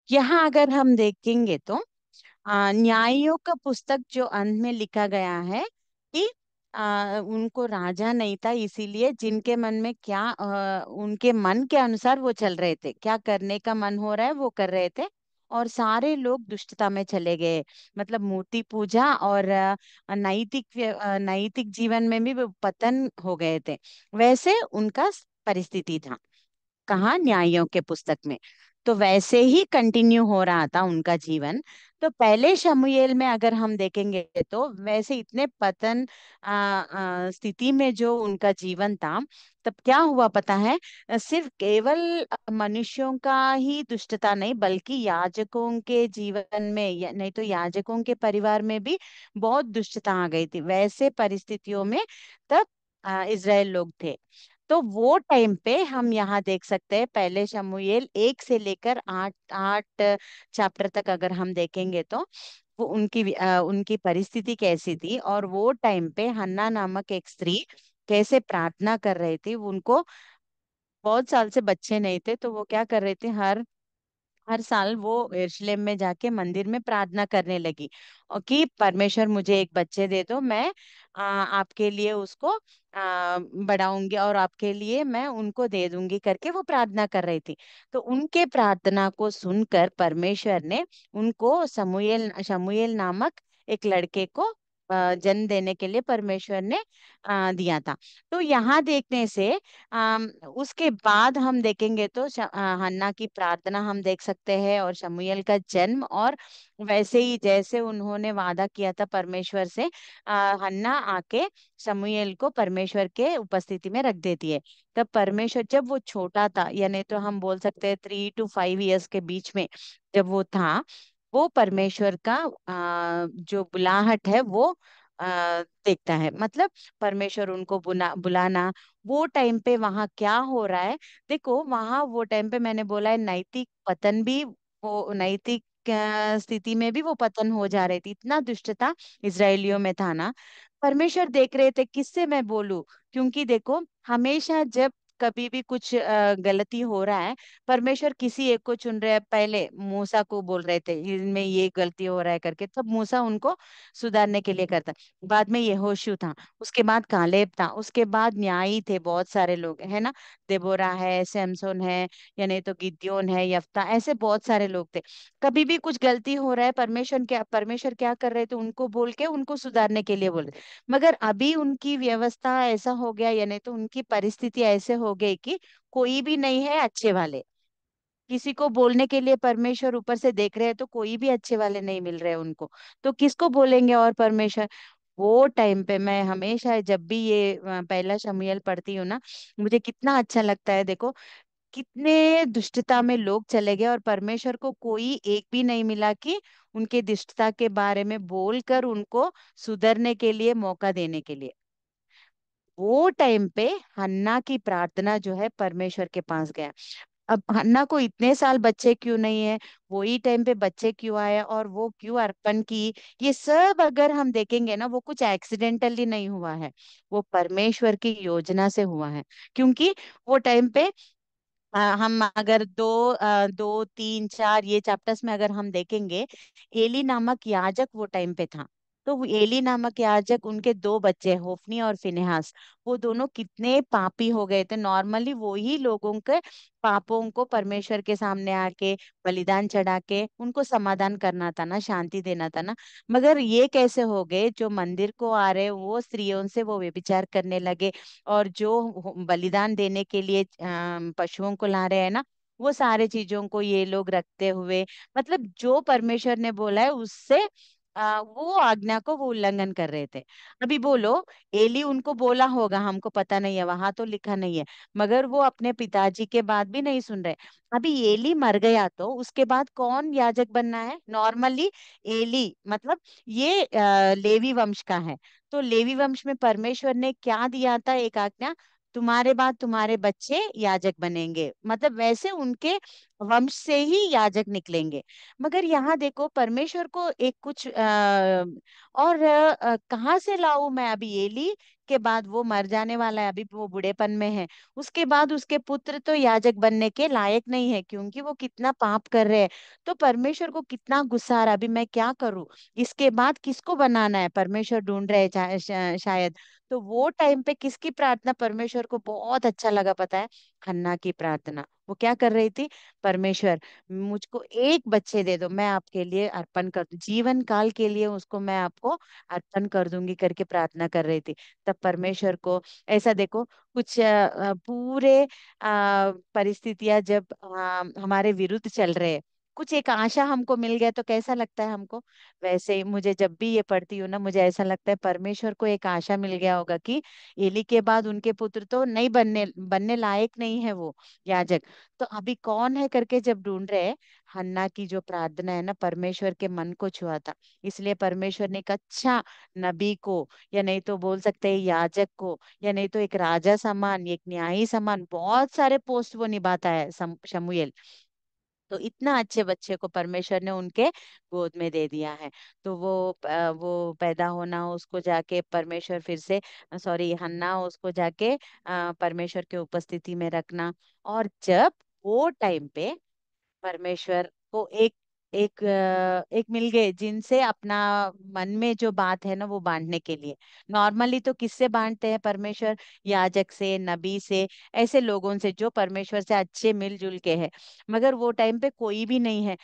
यहाँ अगर हम देखेंगे तो न्यायों का पुस्तक जो अंत में लिखा गया है कि उनको राजा नहीं था, इसीलिए जिनके मन में क्या उनके मन के अनुसार वो चल रहे थे, क्या करने का मन हो रहा है वो कर रहे थे। और सारे लोग दुष्टता में चले गए, मतलब मूर्ति पूजा और नैतिक जीवन में भी वो पतन हो गए थे। वैसे उनका परिस्थिति था, कहा न्यायों के पुस्तक में। तो वैसे ही कंटिन्यू हो रहा था उनका जीवन। तो पहले शमूएल में अगर हम देखेंगे तो वैसे इतने पतन स्थिति में जो उनका जीवन था, तब क्या हुआ पता है? सिर्फ केवल मनुष्यों का ही दुष्टता नहीं, बल्कि याजकों के जीवन में नहीं तो याजकों के परिवार में भी बहुत दुष्टता आ गई थी। वैसे परिस्थितियों में तब इज़राइल लोग थे। तो वो टाइम पे हम यहाँ देख सकते हैं, पहले शमूएल 1 से लेकर 8 8 चैप्टर तक अगर हम देखेंगे तो वो उनकी परिस्थिति कैसी थी, और वो टाइम पे हन्ना नामक एक स्त्री कैसे प्रार्थना कर रही थी। उनको बहुत साल से बच्चे नहीं थे, तो वो क्या कर रही थी, हर हर साल वो यरूशलेम में जाके मंदिर में प्रार्थना करने लगी, और कि परमेश्वर मुझे एक बच्चे दे दो, मैं आपके लिए उसको बढ़ाऊंगी और आपके लिए मैं उनको दे दूंगी करके वो प्रार्थना कर रही थी। तो उनके प्रार्थना को सुनकर परमेश्वर ने उनको शमूएल शमूएल नामक एक लड़के को जन्म देने के लिए परमेश्वर ने दिया था। तो यहाँ देखने से उसके बाद हम देखेंगे तो हन्ना की प्रार्थना हम देख सकते हैं, और शमूएल का जन्म, और वैसे ही जैसे उन्होंने वादा किया था परमेश्वर से, हन्ना आके शमूएल को परमेश्वर के उपस्थिति में रख देती है। तब परमेश्वर जब वो छोटा था, यानी तो हम बोल सकते हैं 3 to 5 years के बीच में जब वो था, वो परमेश्वर का जो बुलाहट है वो देखता है। मतलब परमेश्वर उनको बुलाना, वो टाइम पे वहां क्या हो रहा है। देखो वहां वो टाइम पे मैंने बोला है नैतिक पतन भी, वो नैतिक स्थिति में भी वो पतन हो जा रही थी, इतना दुष्टता इसराइलियों में था ना। परमेश्वर देख रहे थे किससे मैं बोलूं, क्योंकि देखो हमेशा जब कभी भी कुछ गलती हो रहा है, परमेश्वर किसी एक को चुन रहे हैं। पहले मूसा को बोल रहे थे इनमें ये गलती हो रहा है करके, तब मूसा उनको सुधारने के लिए करता। बाद में यहोशू था, उसके बाद कालेब था, उसके बाद न्यायी थे बहुत सारे लोग, है ना। देबोरा है, सैमसोन है, या नहीं तो गिद्योन है, यफ्ता, ऐसे बहुत सारे लोग थे। कभी भी कुछ गलती हो रहा है, परमेश्वर क्या कर रहे थे, उनको बोल के उनको सुधारने के लिए बोल रहे। मगर अभी उनकी व्यवस्था ऐसा हो गया, या नहीं तो उनकी परिस्थिति ऐसे हो गई कि कोई भी नहीं है अच्छे वाले। किसी को बोलने के लिए परमेश्वर ऊपर से देख रहे हैं तो कोई भी अच्छे वाले नहीं मिल रहे उनको। तो किसको बोलेंगे और परमेश्वर। वो टाइम पे मैं हमेशा जब भी ये पहला शमूएल पढ़ती हूँ ना, मुझे कितना अच्छा लगता है। देखो कितने दुष्टता में लोग चले गए, और परमेश्वर को कोई एक भी नहीं मिला कि उनके दुष्टता के बारे में बोलकर उनको सुधरने के लिए मौका देने के लिए। वो टाइम पे हन्ना की प्रार्थना जो है परमेश्वर के पास गया। अब हन्ना को इतने साल बच्चे क्यों नहीं है, वही टाइम पे बच्चे क्यों आए, और वो क्यों अर्पण की, ये सब अगर हम देखेंगे ना, वो कुछ एक्सीडेंटली नहीं हुआ है, वो परमेश्वर की योजना से हुआ है। क्योंकि वो टाइम पे हम अगर 2 3 4 ये चैप्टर्स में अगर हम देखेंगे, एली नामक याजक वो टाइम पे था। तो वो एली नामक याजक, उनके 2 बच्चे होफनी और फिनेहास, वो दोनों कितने पापी हो गए थे। नॉर्मली वो ही लोगों के पापों को परमेश्वर के सामने आके बलिदान चढ़ा के उनको समाधान करना था ना, शांति देना था ना। मगर ये कैसे हो गए, जो मंदिर को आ रहे वो स्त्रियों से वो व्यभिचार करने लगे, और जो बलिदान देने के लिए पशुओं को ला रहे हैं ना, वो सारे चीजों को ये लोग रखते हुए, मतलब जो परमेश्वर ने बोला है उससे वो आज्ञा को वो उल्लंघन कर रहे थे। अभी बोलो, एली उनको बोला होगा, हमको पता नहीं है, वहां तो लिखा नहीं है। मगर वो अपने पिताजी के बात भी नहीं सुन रहे। अभी एली मर गया तो उसके बाद कौन याजक बनना है नॉर्मली? एली मतलब ये लेवी वंश का है। तो लेवी वंश में परमेश्वर ने क्या दिया था, एक आज्ञा, तुम्हारे बाद तुम्हारे बच्चे याजक बनेंगे, मतलब वैसे उनके वंश से ही याजक निकलेंगे। मगर यहाँ देखो परमेश्वर को एक कुछ और कहाँ से लाऊं मैं अभी एली, के बाद वो मर जाने वाला है, अभी वो बूढ़ेपन में है। उसके बाद उसके पुत्र तो याजक बनने के लायक नहीं है, क्योंकि वो कितना पाप कर रहे हैं। तो परमेश्वर को कितना गुस्सा आ रहा, अभी मैं क्या करूं, इसके बाद किसको बनाना है, परमेश्वर ढूंढ रहे हैं शायद। तो वो टाइम पे किसकी प्रार्थना परमेश्वर को बहुत अच्छा लगा पता है? हन्ना की प्रार्थना। वो क्या कर रही थी? परमेश्वर, मुझको एक बच्चे दे दो, मैं आपके लिए अर्पण कर दूं, जीवन काल के लिए उसको मैं आपको अर्पण कर दूंगी करके प्रार्थना कर रही थी। तब परमेश्वर को ऐसा देखो, कुछ पूरे परिस्थितियां जब हमारे विरुद्ध चल रहे हैं, कुछ एक आशा हमको मिल गया तो कैसा लगता है हमको? वैसे ही मुझे जब भी ये पढ़ती हूँ ना, मुझे ऐसा लगता है परमेश्वर को एक आशा मिल गया होगा कि एली के बाद उनके पुत्र तो नहीं बनने बनने लायक नहीं है वो याजक। तो अभी कौन है करके जब ढूंढ रहे हैं, हन्ना की जो प्रार्थना है ना, परमेश्वर के मन को छुआ था। इसलिए परमेश्वर ने एक अच्छा नबी को, या नहीं तो बोल सकते हैं याजक को, या नहीं तो एक राजा समान, एक न्यायी समान, बहुत सारे पोस्ट वो निभाता है शमूएल। तो इतना अच्छे बच्चे को परमेश्वर ने उनके गोद में दे दिया है। तो वो पैदा होना, उसको जाके परमेश्वर फिर से, सॉरी, हन्ना, उसको जाके परमेश्वर के उपस्थिति में रखना। और जब वो टाइम पे परमेश्वर को एक मिल गए जिनसे अपना मन में जो बात है ना वो बांटने के लिए। नॉर्मली तो किससे बांटते हैं परमेश्वर? याजक से, नबी से, ऐसे लोगों से जो परमेश्वर से अच्छे मिलजुल के हैं। मगर वो टाइम पे कोई भी नहीं है।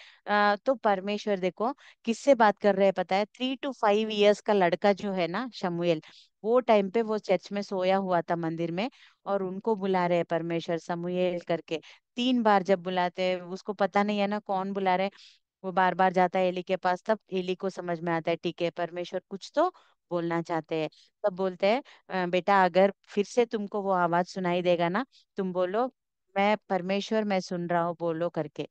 तो परमेश्वर देखो किससे बात कर रहे हैं पता है? 3 to 5 years का लड़का जो है ना, शमुएल, वो टाइम पे वो चर्च में सोया हुआ था मंदिर में, और उनको बुला रहे हैं परमेश्वर शमूएल करके। 3 बार जब बुलाते हैं, उसको पता नहीं है ना कौन बुला रहे, वो बार बार जाता है एली के पास। तब एली को समझ में आता है, ठीक है, परमेश्वर कुछ तो बोलना चाहते हैं। तब बोलते हैं, बेटा, अगर फिर से तुमको वो आवाज सुनाई देगा ना, तुम बोलो, मैं परमेश्वर, मैं सुन रहा हूँ, बोलो करके।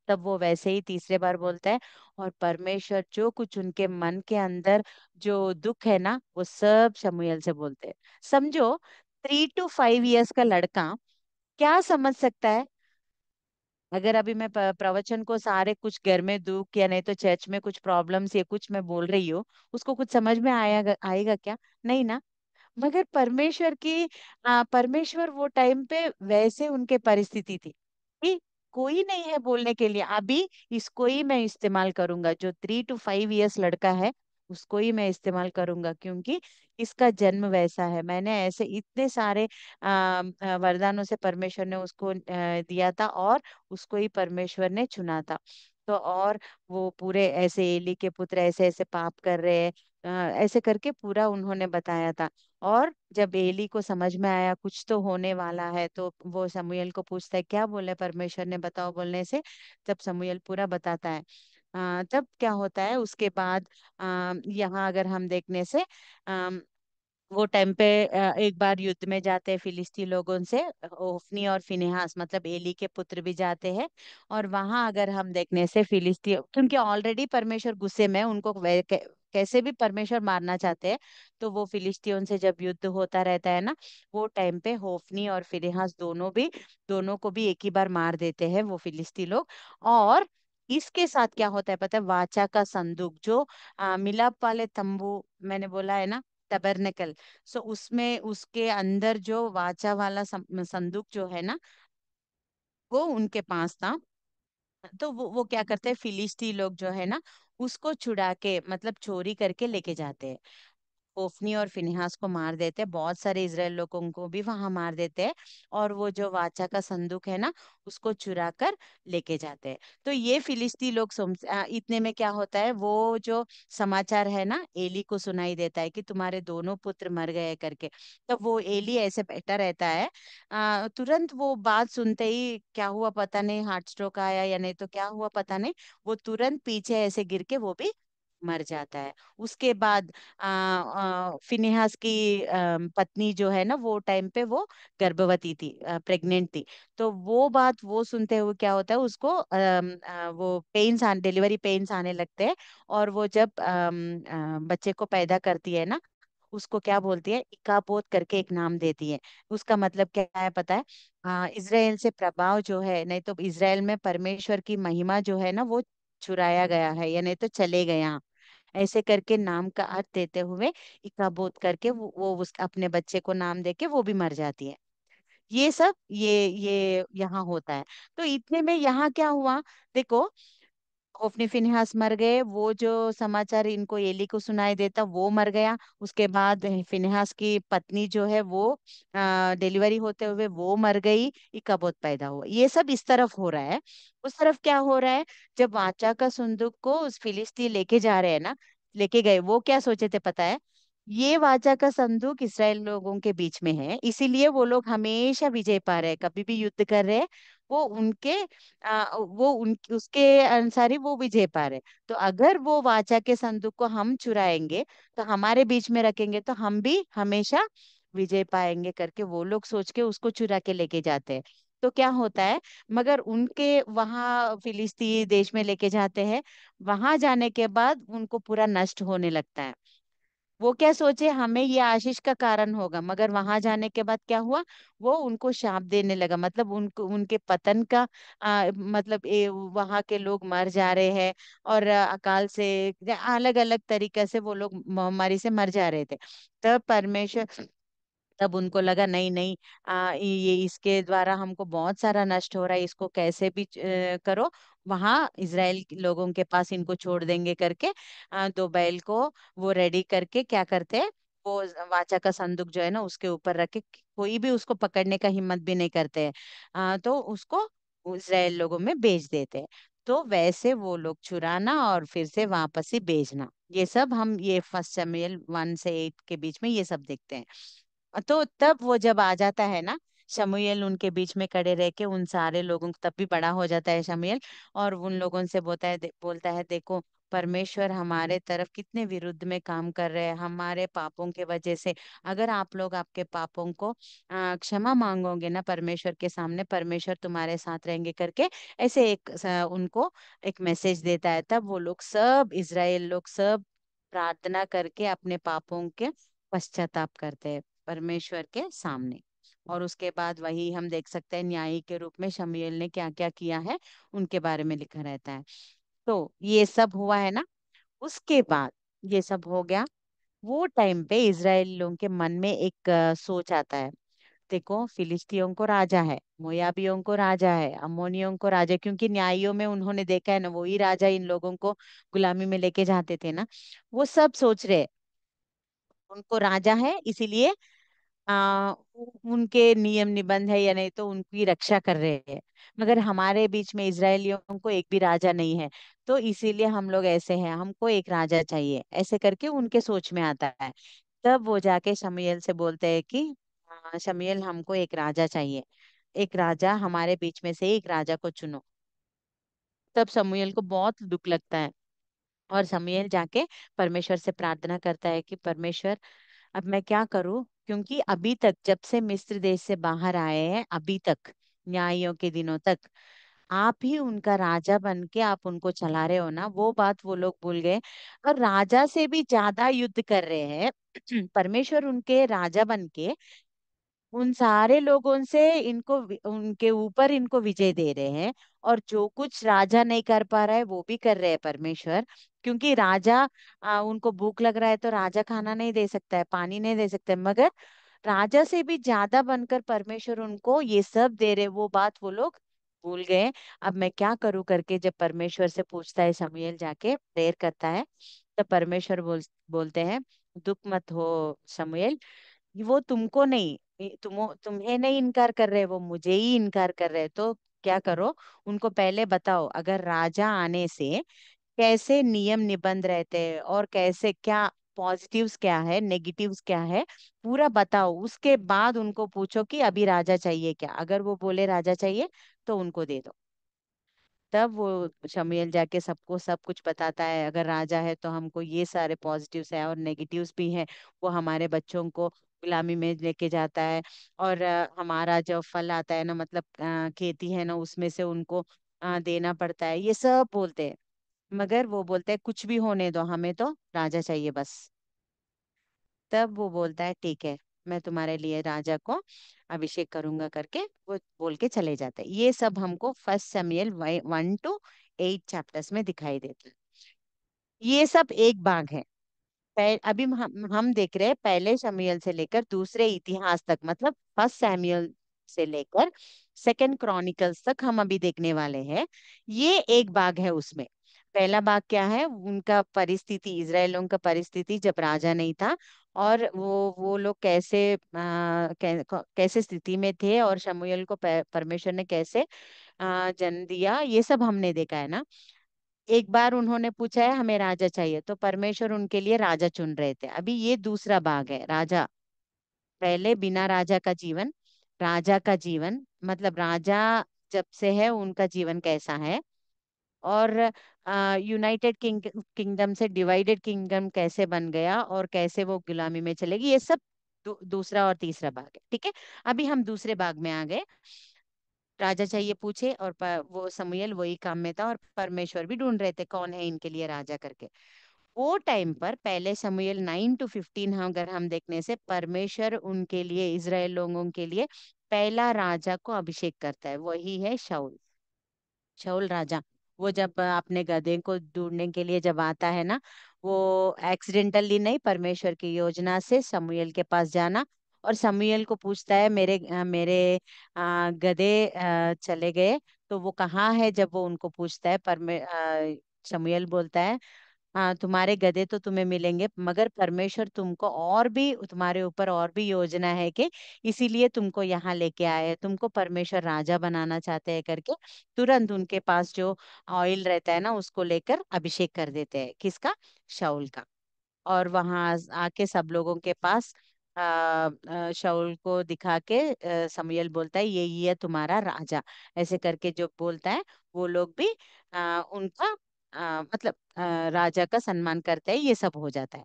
तब वो वैसे ही तीसरे बार बोलता है, और परमेश्वर जो कुछ उनके मन के अंदर जो दुख है ना, वो सब शमूएल से बोलते हैं। समझो, 3 to 5 years का लड़का क्या समझ सकता है? अगर अभी मैं प्रवचन को सारे कुछ घर में दुख, या नहीं तो चर्च में कुछ प्रॉब्लम्स, या कुछ मैं बोल रही हूँ, उसको कुछ समझ में आएगा क्या? नहीं ना। मगर परमेश्वर वो टाइम पे वैसे उनके परिस्थिति थी कि कोई नहीं है बोलने के लिए, अभी इसको ही मैं इस्तेमाल करूंगा, जो 3 to 5 years लड़का है, उसको ही मैं इस्तेमाल करूंगा, क्योंकि इसका जन्म वैसा है। मैंने ऐसे इतने सारे वरदानों से परमेश्वर ने उसको दिया था, और उसको ही परमेश्वर ने चुना था। तो और वो पूरे ऐसे एली के पुत्र ऐसे ऐसे पाप कर रहे हैं, ऐसे करके पूरा उन्होंने बताया था। और जब एली को समझ में आया कुछ तो होने वाला है, तो वो शमूएल को पूछता है, क्या बोले परमेश्वर ने, बताओ, बोलने से तब शमूएल पूरा बताता है। तब क्या होता है उसके बाद, यहाँ अगर हम देखने से, वो टाइम पे एक बार युद्ध में जाते हैं फिलिस्ती लोगों से, ओफनी और फिनेहास, मतलब एली के पुत्र भी जाते हैं। और वहां अगर हम देखने से फिलिस्ती, क्योंकि ऑलरेडी परमेश्वर गुस्से में है, उनको कैसे भी परमेश्वर मारना चाहते हैं। तो वो फिलिस्तियों से जब युद्ध होता रहता है ना, वो टाइम पे होफनी और फिनेहास दोनों को भी एक ही बार मार देते हैं वो फिलिस्ती लोग। और इसके साथ क्या होता है पता है? वाचा का संदूक, जो मिलाप वाले तंबू मैंने बोला है ना, टबरनेकल, सो उसमें उसके अंदर जो वाचा वाला संदूक जो है ना, वो उनके पास था। तो वो क्या करते हैं, फिलिस्ती लोग जो है ना, उसको छुड़ा के, मतलब चोरी करके लेके जाते हैं। ओफनी और फिनिहास को मार देते हैं, बहुत सारे इजराइल लोगों को भी वहां मार देते हैं। और वो जो वाचा का संदूक है ना, उसको चुरा कर लेके जाते हैं। तो ये फिलिस्ती लोग इतने में क्या होता है, वो जो समाचार है ना, एली को सुनाई देता है कि तुम्हारे दोनों पुत्र मर गए करके। तब वो एली ऐसे बैठा रहता है, तुरंत वो बात सुनते ही, क्या हुआ पता नहीं, हार्ट स्ट्रोक आया या नहीं तो क्या हुआ पता नहीं, वो तुरंत पीछे ऐसे गिर के वो भी मर जाता है। उसके बाद फिनिहास की पत्नी जो है ना, वो टाइम पे वो गर्भवती थी, प्रेग्नेंट थी। तो वो बात वो सुनते हुए क्या होता है, उसको वो पेन्स आने, डिलीवरी पेन्स आने लगते हैं। और वो जब बच्चे को पैदा करती है ना, उसको क्या बोलती है, इकाबोत करके एक नाम देती है। उसका मतलब क्या है पता है? इजराइल से प्रभाव जो है, नहीं तो इजराइल में परमेश्वर की महिमा जो है ना, वो चुराया गया है, या नहीं तो चले गया, ऐसे करके नाम का अर्थ देते हुए इकाबोत करके वो उस अपने बच्चे को नाम देके वो भी मर जाती है। ये सब ये यहाँ होता है। तो इतने में यहाँ क्या हुआ, देखो, होफनी फिनिहास मर गए, वो जो समाचार इनको एली को सुनाई देता वो मर गया। उसके बाद फिनिहास की पत्नी जो है वो डिलीवरी होते हुए वो मर गई, इकाबोत पैदा हुआ। ये सब इस तरफ हो रहा है। उस तरफ क्या हो रहा है, जब वाचा का संदूक को उस फिलिस्ती लेके जा रहे हैं ना, लेके गए, वो क्या सोचे थे पता है, ये वाचा का संदूक इसराइल लोगों के बीच में है, इसीलिए वो लोग हमेशा विजय पा रहे हैं, कभी भी युद्ध कर रहे हैं, वो उनके वो उन उसके अनुसार ही वो विजय पा रहे। तो अगर वो वाचा के संदूक को हम चुराएंगे, तो हमारे बीच में रखेंगे, तो हम भी हमेशा विजय पाएंगे करके वो लोग सोच के उसको चुरा के लेके जाते हैं। तो क्या होता है, मगर उनके वहां फिलिस्ती देश में लेके जाते हैं, वहां जाने के बाद उनको पूरा नष्ट होने लगता है। वो क्या सोचे हमें ये आशीष का कारण होगा, मगर वहां जाने के बाद क्या हुआ, वो उनको शाप देने लगा, मतलब उनको उनके पतन का मतलब वहां के लोग मर जा रहे हैं, और अकाल से अलग अलग तरीके से वो लोग महामारी से मर जा रहे थे। तब परमेश्वर, तब उनको लगा नहीं नहीं, ये इसके द्वारा हमको बहुत सारा नष्ट हो रहा है, इसको कैसे भी करो, वहां इसराइल के लोगों के पास इनको छोड़ देंगे करके दो बैल को वो रेडी करके क्या करते हैं, वो वाचा का संदूक जो है ना उसके ऊपर रख के, कोई भी उसको पकड़ने का हिम्मत भी नहीं करते हैं। तो उसको इसराइल लोगों में बेच देते हैं। तो वैसे वो लोग चुराना और फिर से वापस ही बेचना, ये सब हम ये 1 शमूएल 1 से 8 के बीच में ये सब देखते हैं। तो तब वो जब आ जाता है ना, शमूएल उनके बीच में खड़े रह के उन सारे लोगों को, तब भी बड़ा हो जाता है शमूएल, और उन लोगों से बोलता है देखो, परमेश्वर हमारे तरफ कितने विरुद्ध में काम कर रहे हैं हमारे पापों के वजह से। अगर आप लोग आपके पापों को क्षमा मांगोगे ना परमेश्वर के सामने, परमेश्वर तुम्हारे साथ रहेंगे करके ऐसे उनको एक मैसेज देता है। तब वो लोग सब इज़राइल लोग सब प्रार्थना करके अपने पापों के पश्चाताप करते हैं परमेश्वर के सामने। और उसके बाद वही हम देख सकते हैं न्यायी के रूप में शमूएल ने क्या क्या किया है, उनके बारे में लिखा रहता है। तो ये सब हुआ है ना। उसके बाद ये सब हो गया, वो टाइम पे इजराइल लोगों के मन में एक सोच आता है। देखो, फिलिस्तियों को राजा है, मोयाबियों को राजा है, अम्मोनियों को राजा, क्योंकि न्यायियों में उन्होंने देखा है ना, वही राजा इन लोगों को गुलामी में लेके जाते थे ना। वो सब सोच रहे उनको राजा है, इसीलिए उनके नियम निबंध है, या नहीं तो उनकी रक्षा कर रहे हैं। मगर हमारे बीच में इजरायलियों को एक भी राजा नहीं है, तो इसीलिए हम लोग ऐसे हैं, हमको एक राजा चाहिए, ऐसे करके उनके सोच में आता है। तब वो जाके शमूएल से बोलते हैं कि शमूएल, हमको एक राजा चाहिए, एक राजा हमारे बीच में से एक राजा को चुनो। तब शमूएल को बहुत दुख लगता है, और शमूएल जाके परमेश्वर से प्रार्थना करता है कि परमेश्वर, अब मैं क्या करूं, क्योंकि अभी तक जब से मिस्र देश से बाहर आए हैं अभी तक, न्याइयों के दिनों तक, आप ही उनका राजा बन के आप उनको चला रहे हो ना, वो बात वो लोग भूल गए, और राजा से भी ज्यादा युद्ध कर रहे हैं। परमेश्वर उनके राजा बन के उन सारे लोगों से इनको उनके ऊपर इनको विजय दे रहे हैं। और जो कुछ राजा नहीं कर पा रहा है वो भी कर रहे हैं परमेश्वर, क्योंकि राजा उनको भूख लग रहा है तो राजा खाना नहीं दे सकता है, पानी नहीं दे सकता है, मगर राजा से भी ज्यादा बनकर परमेश्वर उनको ये सब दे रहे, वो बात वो लोग भूल गए। अब मैं क्या करूं करके जब परमेश्वर से पूछता है शमूएल, जाके प्रेयर करता है, तब परमेश्वर बोलते हैं, दुख मत हो शमूएल, वो तुमको नहीं, तुम्हें नहीं इनकार कर रहे, वो मुझे ही इनकार कर रहे, तो क्या करो, उनको पहले बताओ अगर राजा आने से कैसे नियम निबंध रहते हैं, और कैसे क्या पॉजिटिव्स क्या है नेगेटिव्स क्या है, पूरा बताओ। उसके बाद उनको पूछो कि अभी राजा चाहिए क्या, अगर वो बोले राजा चाहिए तो उनको दे दो। तब वो शमूएल जाके सबको सब कुछ बताता है, अगर राजा है तो हमको ये सारे पॉजिटिव्स है और नेगेटिव्स भी है, वो हमारे बच्चों को गुलामी में लेके जाता है, और हमारा जो फल आता है ना, मतलब खेती है ना, उसमें से उनको देना पड़ता है, ये सब बोलते हैं। मगर वो बोलते हैं कुछ भी होने दो, हमें तो राजा चाहिए बस। तब वो बोलता है ठीक है, मैं तुम्हारे लिए राजा को अभिषेक करूंगा करके वो बोल के चले जाते हैं। ये सब हमको 1 शमूएल 1 to 8 चैप्टर्स में दिखाई देता है। ये सब एक भाग है। अभी हम देख रहे हैं पहले शमूएल से लेकर दूसरे इतिहास तक, मतलब फर्स्ट सैमुअल से लेकर सेकंड क्रॉनिकल्स तक हम अभी देखने वाले हैं। ये एक भाग है उसमें। पहला भाग क्या है, उनका परिस्थिति, इजरायलों का परिस्थिति जब राजा नहीं था, और वो लोग कैसे कैसे स्थिति में थे, और शमूएल को परमेश्वर ने कैसे जन्म दिया, ये सब हमने देखा है ना। एक बार उन्होंने पूछा है हमें राजा चाहिए, तो परमेश्वर उनके लिए राजा चुन रहे थे। अभी ये दूसरा भाग है, राजा। पहले बिना राजा का जीवन, राजा का जीवन, मतलब राजा जब से है उनका जीवन कैसा है, और यूनाइटेड किंगडम से डिवाइडेड किंगडम कैसे बन गया, और कैसे वो गुलामी में चलेगी, ये सब दूसरा और तीसरा भाग है, ठीक है। अभी हम दूसरे भाग में आ गए। राजा चाहिए पूछे, और वो समूएल वही काम में था, और परमेश्वर भी ढूंढ रहे थे कौन है इनके लिए राजा करके। वो टाइम पर पहले समूएल 9 to 15, अगर हम देखने से, परमेश्वर उनके लिए, इजराइल लोगों के लिए पहला राजा को अभिषेक करता है, वही है शाऊल। शाऊल राजा, वो जब अपने गधे को ढूंढने के लिए जब आता है ना, वो एक्सीडेंटली नहीं, परमेश्वर की योजना से समूएल के पास जाना, और समूएल को पूछता है मेरे गधे चले गए, तो वो कहाँ है, जब वो उनको पूछता है, समूएल बोलता है, हाँ तुम्हारे गधे तो तुम्हें मिलेंगे, मगर परमेश्वर तुमको और भी, तुम्हारे ऊपर और भी योजना है कि इसीलिए तुमको यहाँ लेके आए हैं, तुमको परमेश्वर राजा बनाना चाहते हैं करके तुरंत उनके पास जो ऑयल रहता है ना, उसको लेकर अभिषेक कर देते हैं, किसका, शाऊल का। और वहां आके सब लोगों के पास शाऊल को दिखा के समूएल बोलता है ये है तुम्हारा राजा, ऐसे करके जो बोलता है, वो लोग भी उनका मतलब राजा का सम्मान करते हैं, ये सब हो जाता है।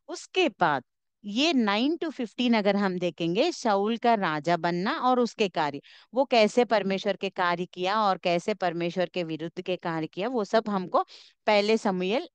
उसके बाद ये 9 to 15 अगर हम देखेंगे, शाऊल का राजा बनना और उसके कार्य, वो कैसे परमेश्वर के कार्य किया और कैसे परमेश्वर के विरुद्ध के कार्य किया, वो सब हमको पहले समूएल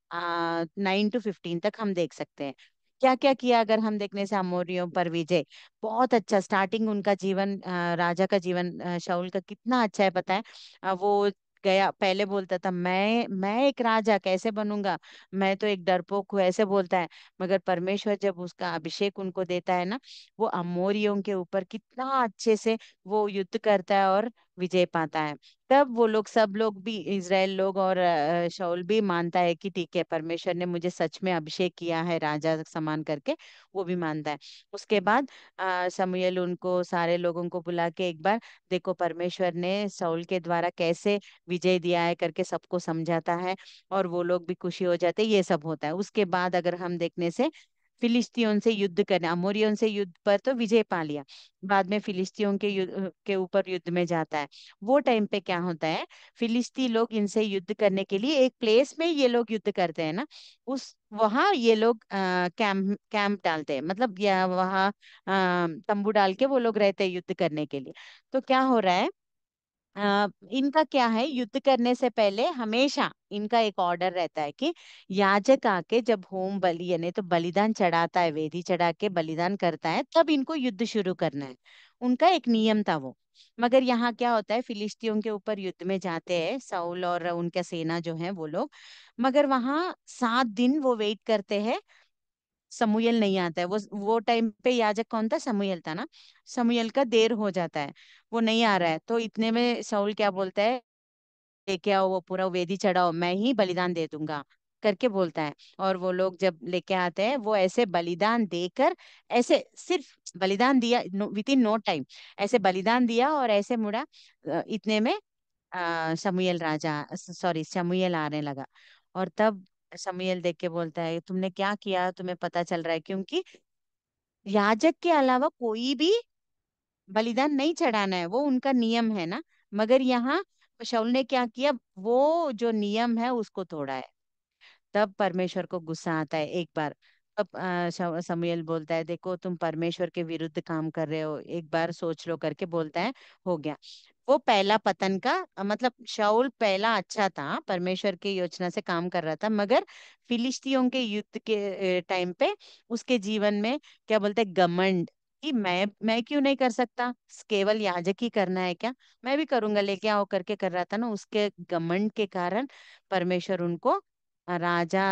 9 to 15 तक हम देख सकते हैं। क्या क्या किया अगर हम देखने से, अमोरियों पर विजय, बहुत अच्छा स्टार्टिंग उनका जीवन, राजा का जीवन, शाऊल का कितना अच्छा है पता है। वो गया, पहले बोलता था मैं एक राजा कैसे बनूंगा, मैं तो एक डरपोक हूँ, ऐसे बोलता है। मगर परमेश्वर जब उसका अभिषेक उनको देता है ना, वो अमोरियों के ऊपर कितना अच्छे से वो युद्ध करता है और विजय पाता है। तब वो लोग, सब लोग भी, इज़राइल लोग और शाऊल भी मानता है कि ठीक है, परमेश्वर ने मुझे सच में अभिषेक किया है राजा समान करके, वो भी मानता है। उसके बाद शमूएल उनको, सारे लोगों को बुला के एक बार, देखो परमेश्वर ने शाऊल के द्वारा कैसे विजय दिया है करके सबको समझाता है, और वो लोग भी खुशी हो जाते हैं, ये सब होता है। उसके बाद अगर हम देखने से, फिलिस्तीयों से युद्ध करने, अमोरियों से युद्ध पर तो विजय पा लिया, बाद में फिलिस्तीयों के युद्ध के ऊपर युद्ध में जाता है। वो टाइम पे क्या होता है, फिलिस्ती लोग इनसे युद्ध करने के लिए एक प्लेस में ये लोग युद्ध करते हैं ना, उस वहां ये लोग कैंप कैंप डालते हैं, मतलब या वहाँ तंबू डाल के वो लोग रहते हैं युद्ध करने के लिए। तो क्या हो रहा है, इनका क्या है, युद्ध करने से पहले हमेशा इनका एक ऑर्डर रहता है कि याजक आके जब होम बलि यानी तो बलिदान चढ़ाता है, वेदी चढ़ा के बलिदान करता है, तब इनको युद्ध शुरू करना है। उनका एक नियम था वो। मगर यहाँ क्या होता है, फिलिस्तीयों के ऊपर युद्ध में जाते हैं साउल और उनका सेना जो है वो लोग, मगर वहां 7 दिन वो वेट करते हैं, समूएल नहीं आता है। वो टाइम पे याजक कौन था, समूएल था ना। समूएल का देर हो जाता है, वो नहीं आ रहा है, तो इतने में शाऊल क्या बोलता है, लेके आओ वो पूरा वेदी चढ़ाओ, मैं ही बलिदान दे दूंगा करके बोलता है। और वो लोग जब लेके आते हैं, वो ऐसे बलिदान देकर, ऐसे सिर्फ बलिदान दिया, विद इन नो टाइम ऐसे बलिदान दिया और ऐसे मुड़ा। इतने में शमूएल राजा, सॉरी शमूएल आने लगा। और तब शमूएल देख के बोलता है तुमने क्या किया, तुम्हें पता चल रहा है, क्योंकि याजक के अलावा कोई भी बलिदान नहीं चढ़ाना है, वो उनका नियम है ना। मगर यहाँ शाऊल ने क्या किया, वो जो नियम है उसको तोड़ा है। तब परमेश्वर को गुस्सा आता है एक बार। तब समूएल बोलता है देखो तुम परमेश्वर के विरुद्ध काम कर रहे हो, एक बार सोच लो करके बोलता है। हो गया वो पहला पतन का, मतलब शाऊल पहला अच्छा था, परमेश्वर की योजना से काम कर रहा था, मगर फिलिस्तीयों के युद्ध के टाइम पे उसके जीवन में क्या बोलते हैं, घमंड, कि मैं क्यों नहीं कर सकता, केवल याजक ही करना है क्या, मैं भी करूंगा, लेके आओ करके कर रहा था ना, उसके घमंड के कारण परमेश्वर उनको राजा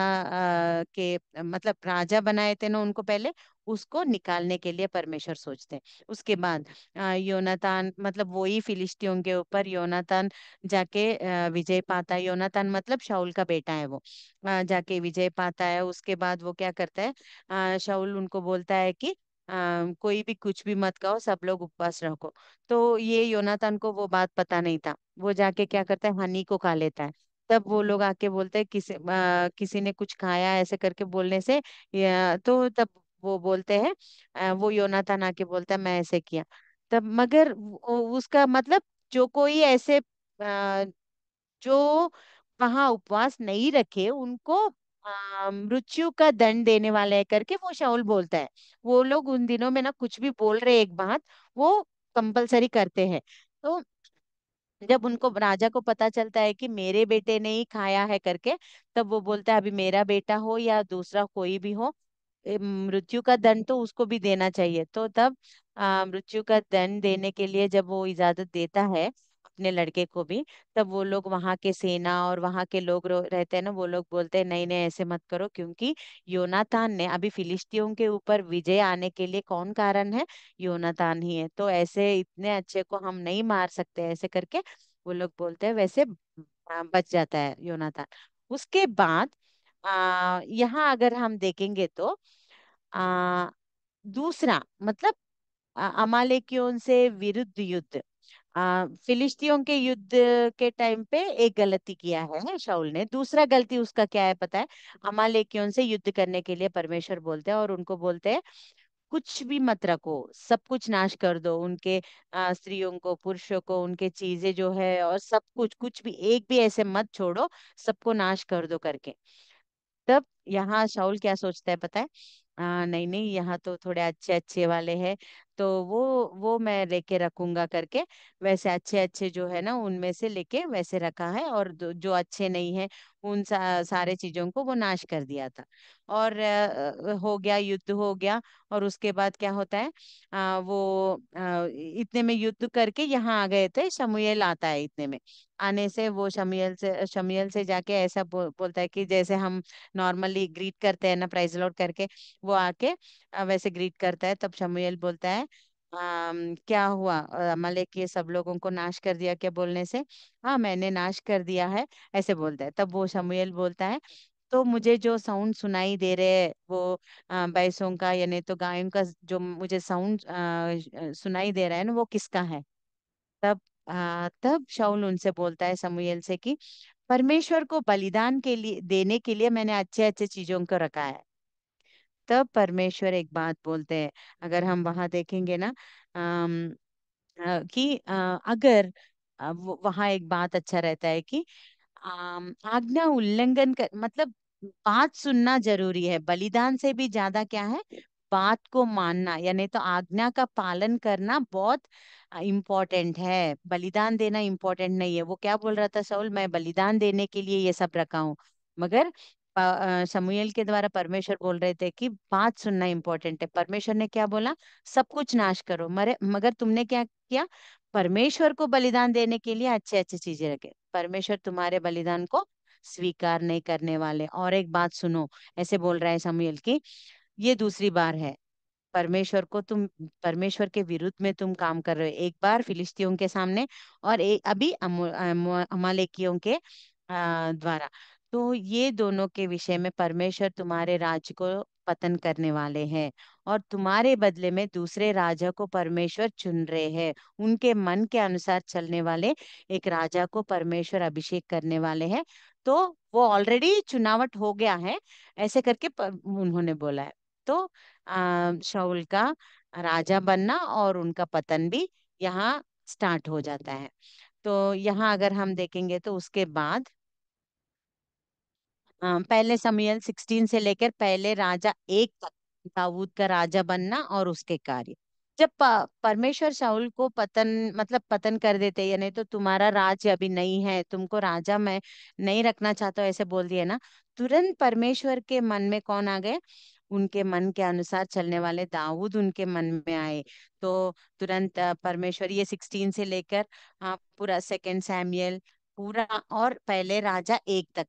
मतलब राजा बनाए थे ना उनको पहले, उसको निकालने के लिए परमेश्वर सोचते हैं। उसके बाद योनातान, मतलब वही फिलिस्तीयों के ऊपर योनातान जाके विजय पाता है। योनातान मतलब शाऊल का बेटा है वो। जाके विजय पाता है। उसके बाद वो क्या करता है, शाऊल उनको बोलता है कि कोई भी कुछ भी मत कहो, सब लोग उपवास रखो। तो ये योनातान को वो बात पता नहीं था। वो जाके क्या करता है, हनी को खा लेता है। तब वो लोग आके बोलते हैं किसी ने कुछ खाया ऐसे करके बोलने से, तो तब वो बोलते हैं, वो योनातान आके बोलता है मैं ऐसे किया। तब मगर उसका मतलब, जो कोई ऐसे जो वहां उपवास नहीं रखे उनको मृत्यु का दंड देने वाले है करके वो शाऊल बोलता है। वो लोग उन दिनों में ना कुछ भी बोल रहे एक बात, वो कंपलसरी करते हैं। तो जब उनको राजा को पता चलता है कि मेरे बेटे ने ही खाया है करके, तब वो बोलता है अभी मेरा बेटा हो या दूसरा कोई भी हो, मृत्यु का दंड तो उसको भी देना चाहिए। तो तब मृत्यु का दंड देने के लिए जब वो इजाजत देता है अपने लड़के को भी, तब वो लोग वहां के सेना और वहां के लोग रहते हैं ना, वो लोग बोलते हैं नहीं नहीं ऐसे मत करो, क्योंकि योनातान ने अभी फिलिस्तीयों के ऊपर विजय आने के लिए कौन कारण है, योनातान ही है। तो ऐसे इतने अच्छे को हम नहीं मार सकते ऐसे करके वो लोग बोलते हैं। वैसे बच जाता है योनातान। उसके बाद यहाँ अगर हम देखेंगे तो आ, दूसरा मतलब अमालेकियों से विरुद्ध युद्ध, फिलिस्तीयों के युद्ध के टाइम पे एक गलती किया है शाऊल ने। दूसरा गलती उसका क्या है पता है, अमालेकियों से युद्ध करने के लिए परमेश्वर बोलते हैं और उनको बोलते हैं कुछ भी मत रखो, सब कुछ नाश कर दो, उनके स्त्रियों को, पुरुषों को, उनके चीजें जो है और सब कुछ, कुछ भी एक भी ऐसे मत छोड़ो, सबको नाश कर दो करके। तब यहाँ शाऊल क्या सोचता है पता है, नहीं नहीं यहाँ तो थोड़े अच्छे अच्छे वाले हैं, तो वो मैं लेके रखूंगा करके, वैसे अच्छे अच्छे जो है ना उनमें से लेके वैसे रखा है, और जो अच्छे नहीं है उन सारे चीजों को वो नाश कर दिया था। और हो गया, युद्ध हो गया। और उसके बाद क्या होता है, इतने में युद्ध करके यहाँ आ गए थे, शमूएल आता है। इतने में आने से वो शमूएल से जाके ऐसा बोलता है कि जैसे हम नॉर्मली ग्रीट करते हैं ना प्राइज लॉर्ड करके, वो आके वैसे ग्रीट करता है। तब शमूएल बोलता है क्या हुआ, अमालेक ये सब लोगों को नाश कर दिया क्या बोलने से, हाँ मैंने नाश कर दिया है ऐसे बोलता है। तब वो शमूएल बोलता है तो मुझे जो साउंड सुनाई दे रहे हैं वो भैंसों का या नहीं तो गायों का, जो मुझे साउंड सुनाई दे रहा है ना वो किसका है। तब तब शाऊल उनसे बोलता है समूएल से कि परमेश्वर को बलिदान के लिए देने के लिए मैंने अच्छे अच्छे चीजों को रखा है। तब परमेश्वर एक बात बोलते हैं, अगर हम वहां देखेंगे ना, अम, कि अगर वहां एक बात अच्छा रहता है कि आज्ञा उल्लंघन कर, मतलब बात सुनना जरूरी है, बलिदान से भी ज्यादा क्या है, बात को मानना यानी तो आज्ञा का पालन करना बहुत इम्पोर्टेंट है। बलिदान देना इम्पोर्टेंट नहीं है। वो क्या बोल रहा था शाऊल, मैं बलिदान देने के लिए ये सब रखा हूँ, मगर शमूएल के द्वारा परमेश्वर बोल रहे थे कि बात सुनना इम्पोर्टेंट है। परमेश्वर ने क्या बोला, सब कुछ नाश करो, मरे मगर तुमने क्या किया, परमेश्वर को बलिदान देने के लिए अच्छे अच्छे चीजें रखे। परमेश्वर तुम्हारे बलिदान को स्वीकार नहीं करने वाले। और एक बात सुनो, ऐसे बोल रहा है शमूएल की, ये दूसरी बार है परमेश्वर के विरुद्ध में तुम काम कर रहे हो, एक बार फिलिस्तीयों के सामने और एक अभी अमालेकियों के द्वारा। तो ये दोनों के विषय में परमेश्वर तुम्हारे राज्य को पतन करने वाले हैं, और तुम्हारे बदले में दूसरे राजा को परमेश्वर चुन रहे हैं। उनके मन के अनुसार चलने वाले एक राजा को परमेश्वर अभिषेक करने वाले हैं। तो वो ऑलरेडी चुनावट हो गया है ऐसे करके उन्होंने बोला है। तो शाऊल का राजा बनना और उनका पतन भी यहाँ स्टार्ट हो जाता है। तो यहाँ अगर हम देखेंगे तो उसके बाद पहले समूएल 16 से लेकर पहले राजा एक तक, दाऊद का राजा बनना और उसके कार्य। जब परमेश्वर शाऊल को पतन, मतलब पतन कर देते, यानी तो तुम्हारा राज्य अभी नहीं है, तुमको राजा मैं नहीं रखना चाहता हूं ऐसे बोल दिए ना, तुरंत परमेश्वर के मन में कौन आ गए, उनके मन के अनुसार चलने वाले दाऊद उनके मन में आए। तो तुरंत परमेश्वर ये 16 से लेकर पूरा सेकंड सैमुएल पूरा और पहले राजा एक तक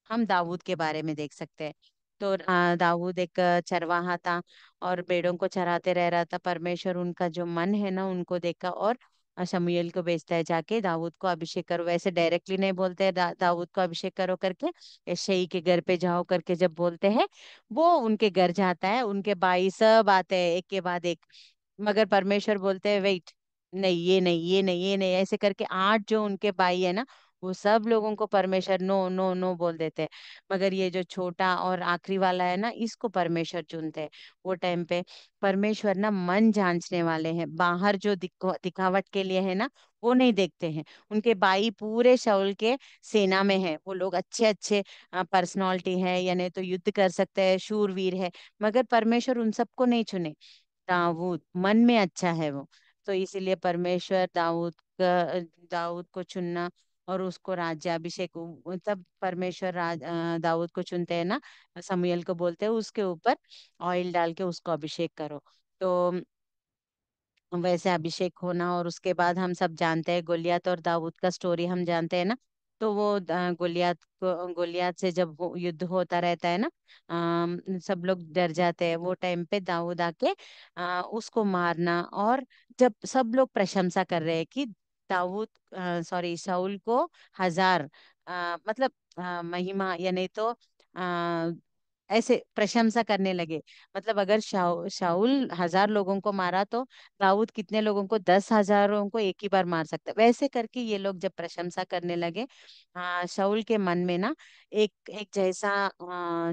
हम दाऊद के बारे में देख सकते हैं। तो दाऊद एक चरवाहा था और भेड़ों को चराते रह रहा था। परमेश्वर उनका जो मन है ना उनको देखा, और शमूएल को भेजता है, जाके दाऊद को अभिषेक करो। वैसे डायरेक्टली नहीं बोलते हैं दाऊद को अभिषेक करो करके, यिशै के घर पे जाओ करके जब बोलते हैं, वो उनके घर जाता है, उनके भाई सब आते हैं एक के बाद एक। मगर परमेश्वर बोलते हैं वेट, नहीं ये नहीं ये नहीं ये नहीं, ऐसे करके आठ जो उनके भाई है ना, वो सब लोगों को परमेश्वर नो नो नो बोल देते हैं। मगर ये जो छोटा और आखिरी वाला है ना, इसको परमेश्वर चुनते हैं। वो टाइम पे परमेश्वर ना मन जांचने वाले हैं, बाहर जो दिखावट के लिए है ना, वो नहीं देखते हैं। उनके भाई पूरे शाऊल के सेना में है, वो लोग अच्छे अच्छे पर्सनालिटी है, या नहीं तो युद्ध कर सकते हैं, शूरवीर है। मगर परमेश्वर उन सबको नहीं चुने। दाऊद मन में अच्छा है वो, तो इसीलिए परमेश्वर दाऊद को चुनना और उसको राज्याभिषेक, तब परमेश्वर दाऊद को चुनते हैं ना, समूएल को बोलते हैं उसके ऊपर ऑयल डाल के उसको अभिषेक करो। तो वैसे अभिषेक होना, और उसके बाद हम सब जानते हैं गोलियत और दाऊद का स्टोरी हम जानते हैं ना। तो वो गोलियत से जब युद्ध होता रहता है ना, सब लोग डर जाते हैं। वो टाइम पे दाऊद आके उसको मारना, और जब सब लोग प्रशंसा कर रहे हैं कि दाऊद सॉरी शाऊल को हजार मतलब महिमा, या नहीं तो ऐसे प्रशंसा करने लगे। मतलब अगर शाऊल हजार लोगों को मारा, तो दाऊद कितने लोगों को, 10 हजारों को एक ही बार मार सकता है। वैसे करके ये लोग जब प्रशंसा करने लगे, शाऊल के मन में ना एक एक जैसा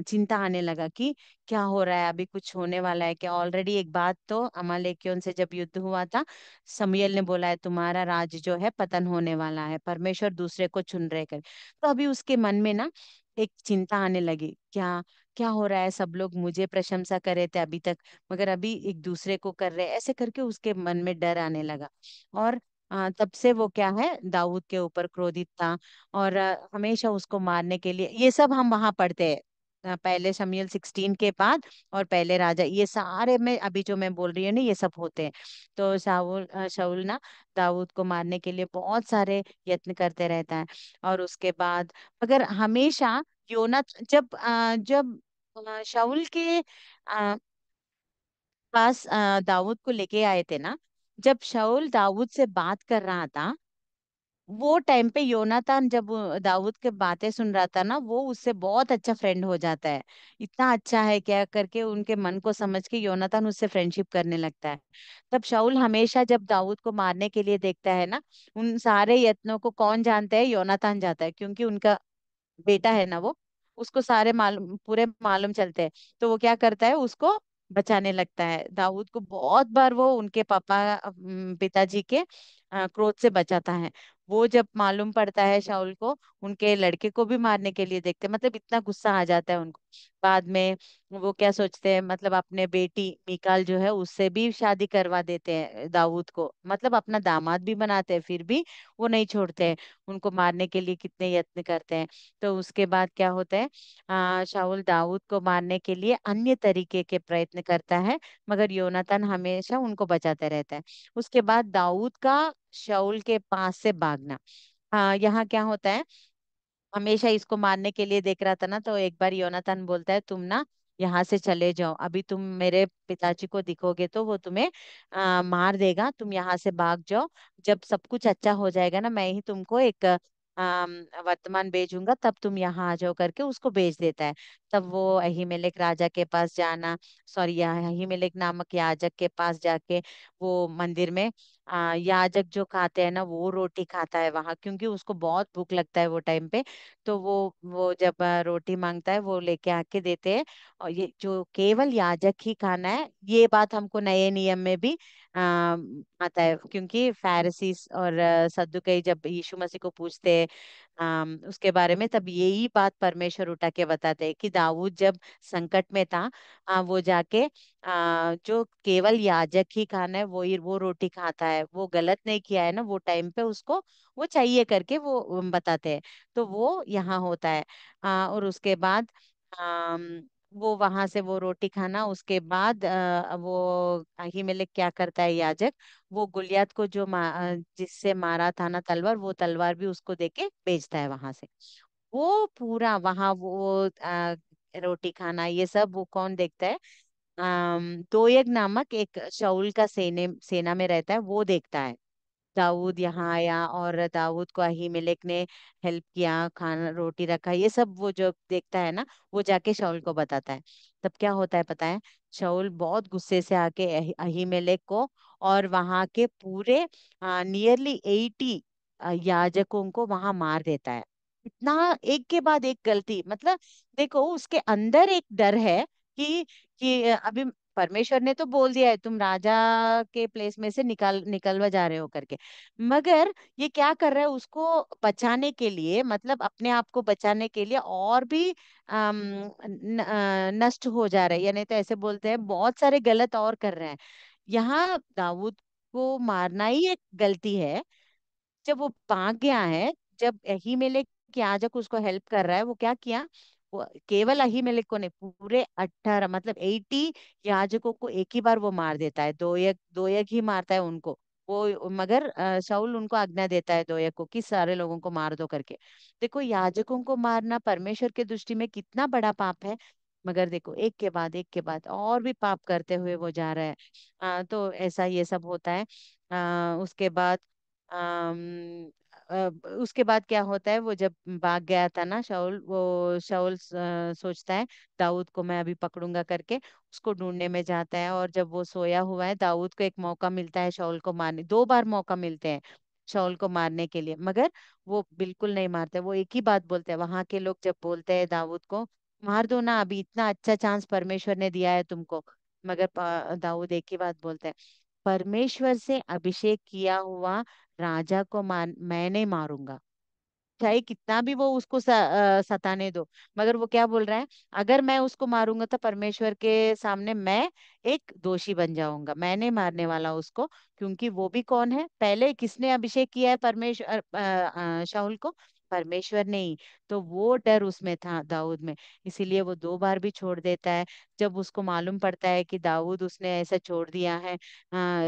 चिंता आने लगा कि क्या हो रहा है, अभी कुछ होने वाला है क्या। ऑलरेडी एक बात तो अमालेकियों से जब युद्ध हुआ था, समूएल ने बोला है तुम्हारा राज जो है पतन होने वाला है, परमेश्वर दूसरे को चुन रहे कर। तो अभी उसके मन में ना एक चिंता आने लगी, क्या क्या हो रहा है, सब लोग मुझे प्रशंसा कर रहे थे अभी तक, मगर अभी एक दूसरे को कर रहे हैं, ऐसे करके उसके मन में डर आने लगा। और तब से वो क्या है, दाऊद के ऊपर क्रोधित था, और हमेशा उसको मारने के लिए, ये सब हम वहां पढ़ते हैं पहले शमूएल 16 के बाद, और पहले राजा, ये सारे में अभी जो मैं बोल रही हूँ ना, ये सब होते हैं। तो शाऊल ना दाऊद को मारने के लिए बहुत सारे यत्न करते रहता है। और उसके बाद अगर हमेशा योना जब शाऊल के पास दाऊद को लेके आए थे ना, जब शाऊल दाऊद से बात कर रहा था, वो टाइम पे योनातान जब दाऊद के बातें सुन रहा था ना, वो उससे बहुत अच्छा फ्रेंड हो जाता है। इतना अच्छा है क्या करके उनके मन को समझ के योनातान उससे फ्रेंडशिप करने लगता है। तब शाऊल हमेशा जब दाऊद को मारने के लिए देखता है ना, उन सारे यत्नों को कौन जानता है, योनातान जाता है, क्योंकि उनका बेटा है ना वो, उसको सारे मालूम, पूरे मालूम चलते हैं। तो वो क्या करता है, उसको बचाने लगता है। दाऊद को बहुत बार वो उनके पापा पिताजी के क्रोध से बचाता है। वो जब मालूम पड़ता है शाऊल को, उनके लड़के को भी मारने के लिए देखते हैं, मतलब इतना गुस्सा आ जाता है उनको। बाद में वो क्या सोचते हैं, मतलब अपने बेटी मिकाल जो है उससे भी शादी करवा देते हैं दाऊद को, मतलब अपना दामाद भी बनाते हैं, फिर भी वो नहीं छोड़ते हैं, उनको मारने के लिए कितने यत्न करते हैं। तो उसके बाद क्या होता है, शाऊल दाऊद को मारने के लिए अन्य तरीके के प्रयत्न करता है, मगर योनातान हमेशा उनको बचाते रहता है। उसके बाद दाऊद का शाऊल के पास से भागना, यहाँ क्या होता है, हमेशा इसको मारने के लिए देख रहा था ना, तो एक बार योनातान बोलता है तुम ना यहाँ से चले जाओ, अभी तुम मेरे पिताजी को दिखोगे तो वो तुम्हें मार देगा, तुम यहाँ से भाग जाओ। जब सब कुछ अच्छा हो जाएगा ना, मैं ही तुमको एक वर्तमान भेजूंगा, तब तुम यहाँ आ जाओ करके उसको भेज देता है। तब वो अहीमेलेक राजा के पास जाना, सॉरी अहीमेलेक नामक याजक के पास जाके वो मंदिर में याजक जो खाते हैं ना वो रोटी खाता है वहां, क्योंकि उसको बहुत भूख लगता है वो टाइम पे। तो वो जब रोटी मांगता है, वो लेके आके देते हैं। और ये जो केवल याजक ही खाना है, ये बात हमको नए नियम में भी आता है, क्योंकि फैरिसीस और सद्दुकई जब यीशु मसीह को पूछते हैं उसके बारे में, तब यही बात परमेश्वर उठा के बताते हैं कि दाऊद जब संकट में था, वो जाके जो केवल याजक ही खाना है वो रोटी खाता है, वो गलत नहीं किया है ना वो टाइम पे, उसको वो चाहिए करके वो बताते हैं। तो वो यहाँ होता है। और उसके बाद वो वहां से वो रोटी खाना, उसके बाद वो अहीमेलेक क्या करता है याजक, वो गुलियात को जो जिससे मारा था ना तलवार, वो तलवार भी उसको देके बेचता है वहां से। वो पूरा वहां वो रोटी खाना ये सब वो कौन देखता है? दोयग नामक एक शाऊल का सेना में रहता है, वो देखता है। दाऊद यहाँ आया और दाऊद को अहीमेलेक ने हेल्प किया, खाना रोटी रखा, ये सब वो जो देखता है ना, वो जाके शाऊल को बताता है। तब क्या होता है पता है? शाऊल बहुत गुस्से से आके अहीमेलेक को और वहां के पूरे नियरली 80 याजकों को वहां मार देता है। इतना एक के बाद एक गलती, मतलब देखो उसके अंदर एक डर है कि अभी परमेश्वर ने तो बोल दिया है तुम राजा के प्लेस में से निकलवा जा रहे हो करके, मगर ये क्या कर रहा है उसको बचाने के लिए, मतलब अपने आप को बचाने के लिए और भी नष्ट हो जा रहे हैं, या नहीं तो ऐसे बोलते हैं बहुत सारे गलत और कर रहे हैं। यहाँ दाऊद को मारना ही एक गलती है। जब वो भाग गया है, जब अहीमेलेक याजक उसको हेल्प कर रहा है, वो क्या किया? वो केवल अहीमेलेक को नहीं, पूरे 18 मतलब 80 याजकों को एक ही बार वो मार देता है। दोयक दोयक ही मारता है उनको वो, मगर शाऊल उनको आज्ञा देता है दोयक को कि सारे लोगों को मार दो करके। देखो याजकों को मारना परमेश्वर के दृष्टि में कितना बड़ा पाप है, मगर देखो एक के बाद और भी पाप करते हुए वो जा रहा है। तो ऐसा ये सब होता है। उसके बाद उसके बाद क्या होता है? वो जब भाग गया था ना शाऊल, वो शाऊल सोचता है दाऊद को मैं अभी पकड़ूंगा करके, उसको ढूंढने में जाता है। और जब वो सोया हुआ है, दाऊद को एक मौका मिलता है शाऊल को मारने, दो बार मौका मिलते हैं शाऊल को मारने के लिए, मगर वो बिल्कुल नहीं मारते। वो एक ही बात बोलते हैं, वहां के लोग जब बोलते हैं दाऊद को मार दो ना, अभी इतना अच्छा चांस परमेश्वर ने दिया है तुमको, मगर दाऊद एक ही बात बोलते हैं, परमेश्वर से अभिषेक किया हुआ राजा को मैं नहीं मारूंगा, चाहे कितना भी वो उसको सताने दो। मगर वो क्या बोल रहा है? अगर मैं उसको मारूंगा तो परमेश्वर के सामने मैं एक दोषी बन जाऊंगा, मैं नहीं मारने वाला उसको। क्योंकि वो भी कौन है? पहले किसने अभिषेक किया है परमेश्वर शाऊल को? परमेश्वर ने ही। तो वो डर उसमें था दाऊद में, इसीलिए वो दो बार भी छोड़ देता है। जब उसको मालूम पड़ता है कि दाऊद उसने ऐसा छोड़ दिया है,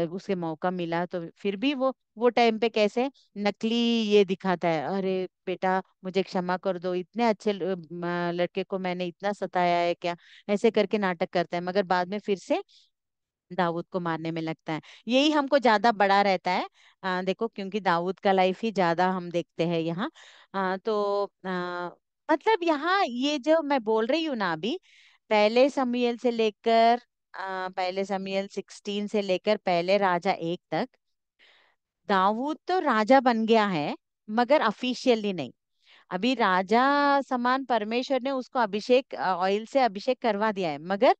उसे मौका मिला, तो फिर भी वो टाइम पे कैसे नकली ये दिखाता है, अरे बेटा मुझे क्षमा कर दो, इतने अच्छे लड़के को मैंने इतना सताया है क्या, ऐसे करके नाटक करता है, मगर बाद में फिर से दाऊद को मारने में लगता है। यही हमको ज्यादा बड़ा रहता है। देखो क्योंकि दाऊद का लाइफ ही ज्यादा हम देखते हैं यहाँ। तो मतलब यहाँ ये जो मैं बोल रही हूँ ना अभी, पहले समूएल से लेकर पहले समूएल 16 से लेकर पहले राजा एक तक, दाऊद तो राजा बन गया है, मगर ऑफिशियली नहीं। अभी राजा समान परमेश्वर ने उसको अभिषेक ऑयल से अभिषेक करवा दिया है, मगर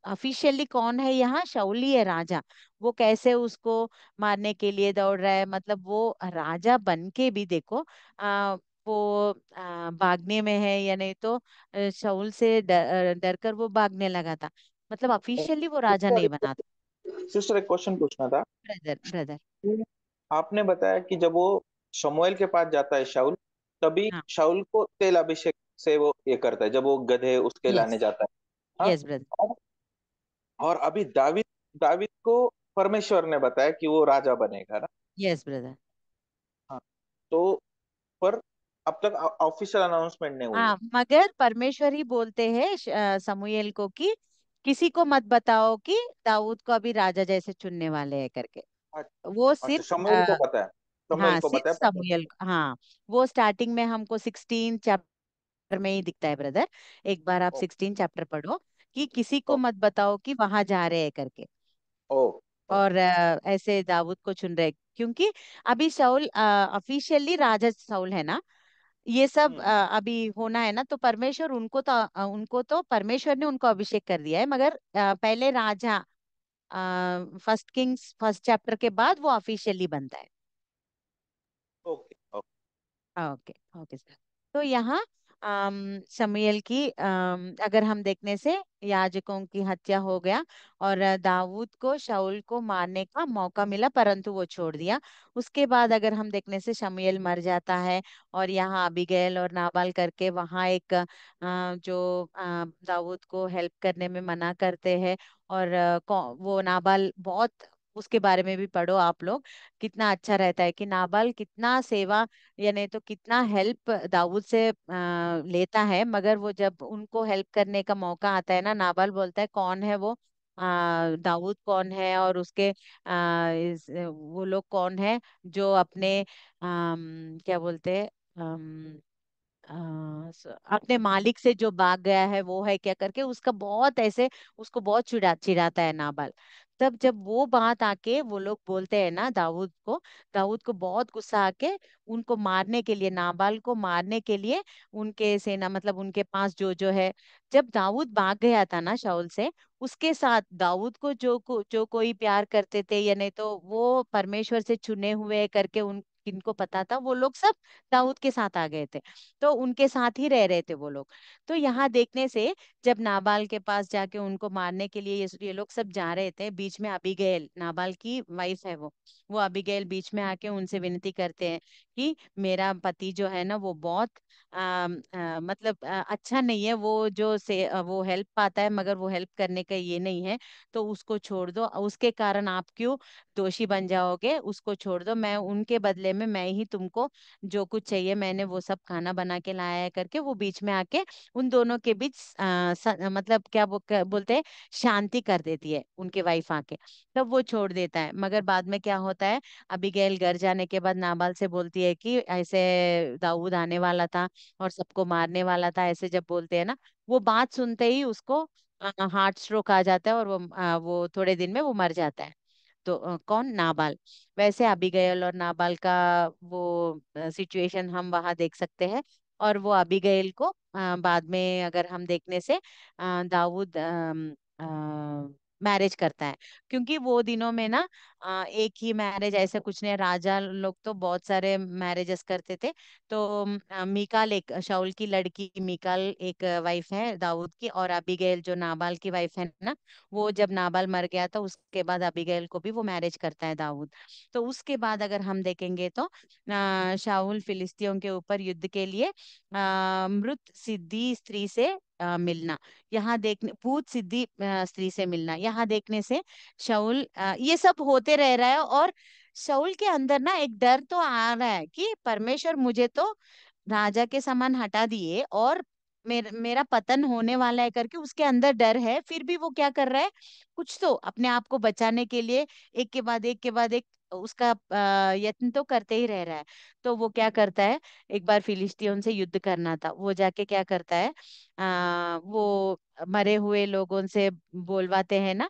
ऑफिशियली कौन है यहाँ? शाऊल ही है राजा। वो कैसे उसको मारने के लिए दौड़ रहा है, मतलब वो राजा बन के भी देखो वो भागने में है, या नहीं तो शाऊल से डर कर वो भागने लगा था, मतलब ऑफिशियली वो राजा नहीं बना था। सिस्टर एक क्वेश्चन पूछना था। Brother brother. आपने बताया कि जब वो शमूएल के पास जाता है शाऊल, तभी हाँ। शाऊल को तेल अभिषेक से वो ये करता है, जब वो गधे उसके यस। लाने जाता है। हाँ। Yes brother. और और अभी दावीद दावीद को परमेश्वर ने बताया कि वो राजा बनेगा ना। Yes brother. हाँ। तो पर अब तक ऑफिशियल अनाउंसमेंट नहीं हुई है। हाँ, मगर परमेश्वर ही बोलते हैं समूएल को कि किसी को मत बताओ कि दाऊद को अभी राजा जैसे चुनने वाले हैं करके। वो अच्छा, सिर्फ शमूएल को बताया। शमूएल हाँ को सिर्फ बताया समूएल, हाँ। वो स्टार्टिंग में हमको 16 चैप्टर में ही दिखता है ब्रदर। एक बार आप ओ, 16 चैप्टर पढ़ो कि किसी को ओ, मत बताओ कि वहां जा रहे हैं करके। ओ, और ओके। ऐसे दाऊद को चुन रहे, क्योंकि अभी शाऊल ऑफिशियली राजा शाऊल है ना, ये सब हम्म। अभी होना है ना, तो परमेश्वर उनको तो परमेश्वर ने उनको अभिषेक कर दिया है, मगर पहले राजा फर्स्ट किंग्स फर्स्ट चैप्टर के बाद वो ऑफिशियली बनता है। Okay, okay. Okay. Okay sir. तो यहाँ शमूएल की अगर हम देखने से याजकों की हत्या हो गया, और दाऊद को शाऊल को मारने का मौका मिला परंतु वो छोड़ दिया। उसके बाद अगर हम देखने से शमूएल मर जाता है, और यहाँ अबीगैल और नाबाल करके वहाँ एक जो दाऊद को हेल्प करने में मना करते हैं। और वो नाबाल बहुत उसके बारे में भी पढ़ो आप लोग। कितना अच्छा रहता है कि नाबाल कितना सेवा, या नहीं तो कितना हेल्प दाऊद से लेता है, मगर वो जब उनको हेल्प करने का मौका आता है ना, नाबाल बोलता है कौन है वो, दाऊद कौन है, और उसके वो लोग कौन है जो अपने क्या बोलते हैं, अपने मालिक से जो भाग गया है वो है क्या करके, उसका बहुत ऐसे उसको बहुत चिढ़ाता है नाबाल। तब जब वो बात आके वो लोग बोलते हैं ना दाऊद को, दाऊद को बहुत गुस्सा आके उनको मारने के लिए, नाबाल को मारने के लिए उनके सेना मतलब उनके पास जो जो है, जब दाऊद भाग गया था ना शाऊल से, उसके साथ दाऊद को जो कोई प्यार करते थे, या नहीं तो वो परमेश्वर से चुने हुए करके उन किनको पता था, वो लोग सब दाऊद के साथ आ गए थे। तो उनके साथ ही रह रहे थे वो लोग। तो यहाँ देखने से जब नाबाल के पास जाके उनको मारने के लिए ये लोग सब जा रहे थे, बीच में अबीगैल, नाबाल की वाइफ है वो अबीगैल बीच में आके उनसे विनती करते हैं कि मेरा पति जो है ना वो बहुत मतलब अच्छा नहीं है, वो जो से वो हेल्प पाता है मगर वो हेल्प करने का ये नहीं है, तो उसको छोड़ दो, उसके कारण आप क्यों दोषी बन जाओगे, उसको छोड़ दो, मैं उनके बदले में मैं ही तुमको जो कुछ चाहिए मैंने वो सब खाना बना के लाया है करके वो बीच में आके उन दोनों के बीच मतलब क्या बोलते हैं, शांति कर देती है उनके वाइफ आके। तब वो छोड़ देता है, मगर बाद में क्या होता है, अबीगैल घर जाने के बाद नाबाल से बोलती है कि ऐसे दाऊद आने वाला था और सबको मारने वाला था, ऐसे जब बोलते हैं ना, वो बात सुनते ही उसको हार्ट स्ट्रोक आ जाता है, और वो थोड़े दिन में वो मर जाता है। तो कौन, नाबाल। वैसे अबीगैल और नाबाल का वो सिचुएशन हम वहां देख सकते हैं। और वो अबीगैल को बाद में अगर हम देखने से दाऊद मैरिज करता है, क्योंकि वो दिनों में ना एक ही मैरिज ऐसे कुछ नहीं, राजा लोग तो बहुत सारे मैरिजेस करते थे। तो मीकाल, एक शाऊल की लड़की मीकाल एक वाइफ है दाऊद की, और अबीगैल जो नाबाल की वाइफ है ना, वो जब नाबाल मर गया था उसके बाद अबीगैल को भी वो मैरिज करता है दाऊद। तो उसके बाद अगर हम देखेंगे तो शाऊल फिलिस्तियों के ऊपर युद्ध के लिए मृत सिद्धि स्त्री से मिलना, यहाँ देखने भूत सिद्धि स्त्री से मिलना, यहाँ देखने से शाऊल ये सब होते रह रहा है, और शाऊल के अंदर ना एक डर तो आ रहा है कि परमेश्वर मुझे तो राजा के समान हटा दिए और मेरा पतन होने वाला है करके उसके अंदर डर है, फिर भी वो क्या कर रहा है, कुछ तो अपने आप को बचाने के लिए एक के बाद एक उसका यत्न तो करते ही रह रहा है। तो वो क्या करता है, एक बार फिलिस्तीयों से युद्ध करना था, वो जाके क्या करता है, वो मरे हुए लोगों से बोलवाते हैं ना,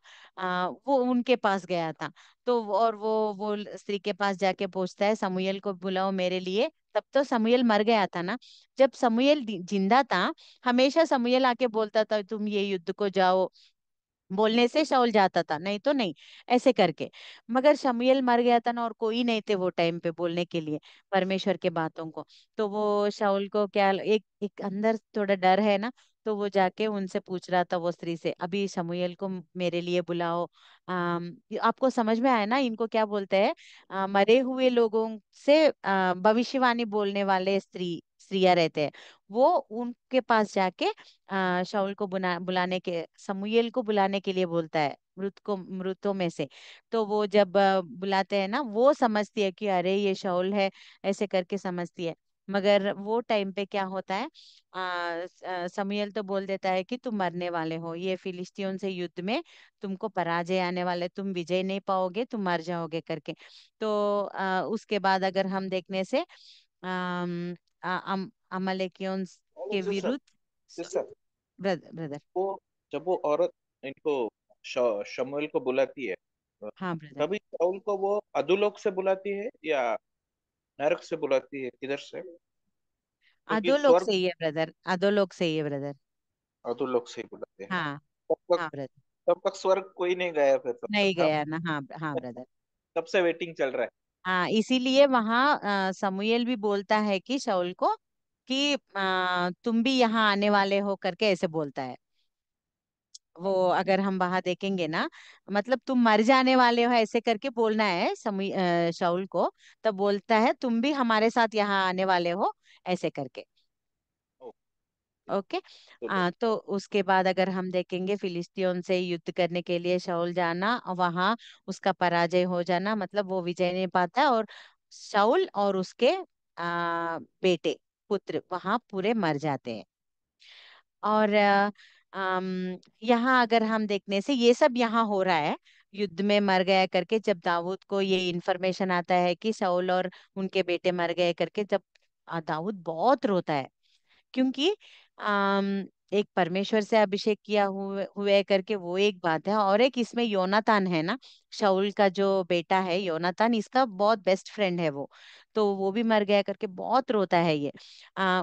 वो उनके पास गया था। तो और वो स्त्री के पास जाके पूछता है, समूएल को बुलाओ मेरे लिए। तब तो समूएल मर गया था ना। जब समूएल जिंदा था, हमेशा समूएल आके बोलता था तुम ये युद्ध को जाओ, बोलने से शाऊल जाता था, नहीं तो नहीं, ऐसे करके। मगर शमूएल मर गया था ना, और कोई नहीं थे वो टाइम पे बोलने के लिए परमेश्वर के बातों को। तो वो शाऊल को क्या एक एक अंदर थोड़ा डर है ना, तो वो जाके उनसे पूछ रहा था वो स्त्री से, अभी शमूएल को मेरे लिए बुलाओ। आपको समझ में आया ना इनको क्या बोलते हैं, मरे हुए लोगों से भविष्यवाणी बोलने वाले स्त्रियां रहते हैं, वो उनके पास जाके शाऊल को बुलाने के, समूएल को बुलाने के लिए बोलता है, मृतों में से। तो वो जब बुलाते हैं ना, वो समझती है कि अरे ये शाऊल है, ऐसे करके समझती है। मगर वो टाइम पे क्या होता है, समूएल तो बोल देता है कि तुम मरने वाले हो, ये फिलिस्तीयों से युद्ध में तुमको पराजय आने वाले, तुम विजय नहीं पाओगे, तुम मर जाओगे करके। तो उसके बाद अगर हम देखने से अमलेकियों के सिस्टर, विरुद्ध। Sister, brother. वो जब वो औरत इनको शमूएल को बुलाती है, हाँ ब्रदर। तभी शाऊल को वो अधोलोक से बुलाती है या नरक से बुलाती है, किधर से? क्योंकि अधोलोक स्वर्ग, से ही है ब्रदर, अधोलोक से ही है ब्रदर। अधोलोक से ही बुलाते हैं। हाँ। तब तक हाँ ब्रदर। तब तक स्वर्ग कोई नहीं गया फिर तब तक, नहीं हाँ। गया ना, हाँ हाँ ब्रदर। तब से वेटिंग चल रहा है। हाँ, इसीलिए वहाँ समूएल भी बोलता है कि शाऊल को कि तुम भी यहाँ आने वाले हो करके ऐसे बोलता है। वो अगर हम वहां देखेंगे ना, मतलब तुम मर जाने वाले हो ऐसे करके बोलना है शाऊल को। तब बोलता है तुम भी हमारे साथ यहाँ आने वाले हो, ऐसे करके। ओके। बोलो। तो उसके बाद अगर हम देखेंगे फिलिस्तीन से युद्ध करने के लिए शाऊल जाना, वहां उसका पराजय हो जाना, मतलब वो विजय नहीं पाता, और शाऊल और उसके बेटे, पुत्र वहां पूरे मर जाते हैं। और यहाँ अगर हम देखने से ये सब यहाँ हो रहा है, युद्ध में मर गया करके, जब दाऊद को ये इन्फॉर्मेशन आता है कि शाऊल और उनके बेटे मर गए करके, जब दाऊद बहुत रोता है, क्योंकि एक परमेश्वर से अभिषेक किया हुए करके वो एक बात है, और एक इसमें योनातान है ना, शाऊल का जो बेटा है योनातान, इसका बहुत बेस्ट फ्रेंड है वो, वो भी मर गया करके बहुत रोता है ये।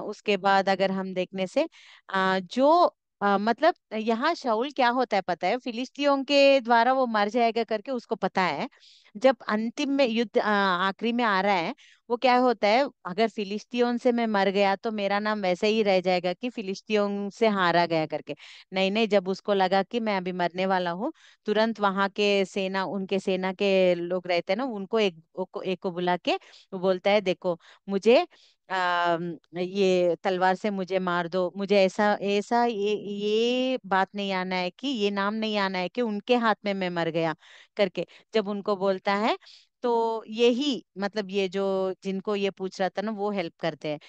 उसके बाद अगर हम देखने से जो मतलब यहाँ शाऊल क्या होता है पता है, फिलिस्तीयों के द्वारा वो मर जाएगा करके उसको पता है। जब अंतिम में युद्ध आखिरी में आ रहा है, वो क्या होता है, अगर फिलिस्तीयों से मैं मर गया तो मेरा नाम वैसे ही रह जाएगा कि फिलिस्तीयों से हारा गया करके। नहीं नहीं, जब उसको लगा कि मैं अभी मरने वाला हूँ, तुरंत वहां के सेना, उनके सेना के लोग रहते हैं ना, उनको एक को बुला के वो बोलता है, देखो मुझे ये तलवार से मुझे मार दो, मुझे ऐसा ऐसा ये बात नहीं आना है, कि ये नाम नहीं आना है कि उनके हाथ में मैं मर गया करके। जब उनको बोलता है, तो यही मतलब ये जो जिनको ये पूछ रहा था ना, वो हेल्प करते हैं।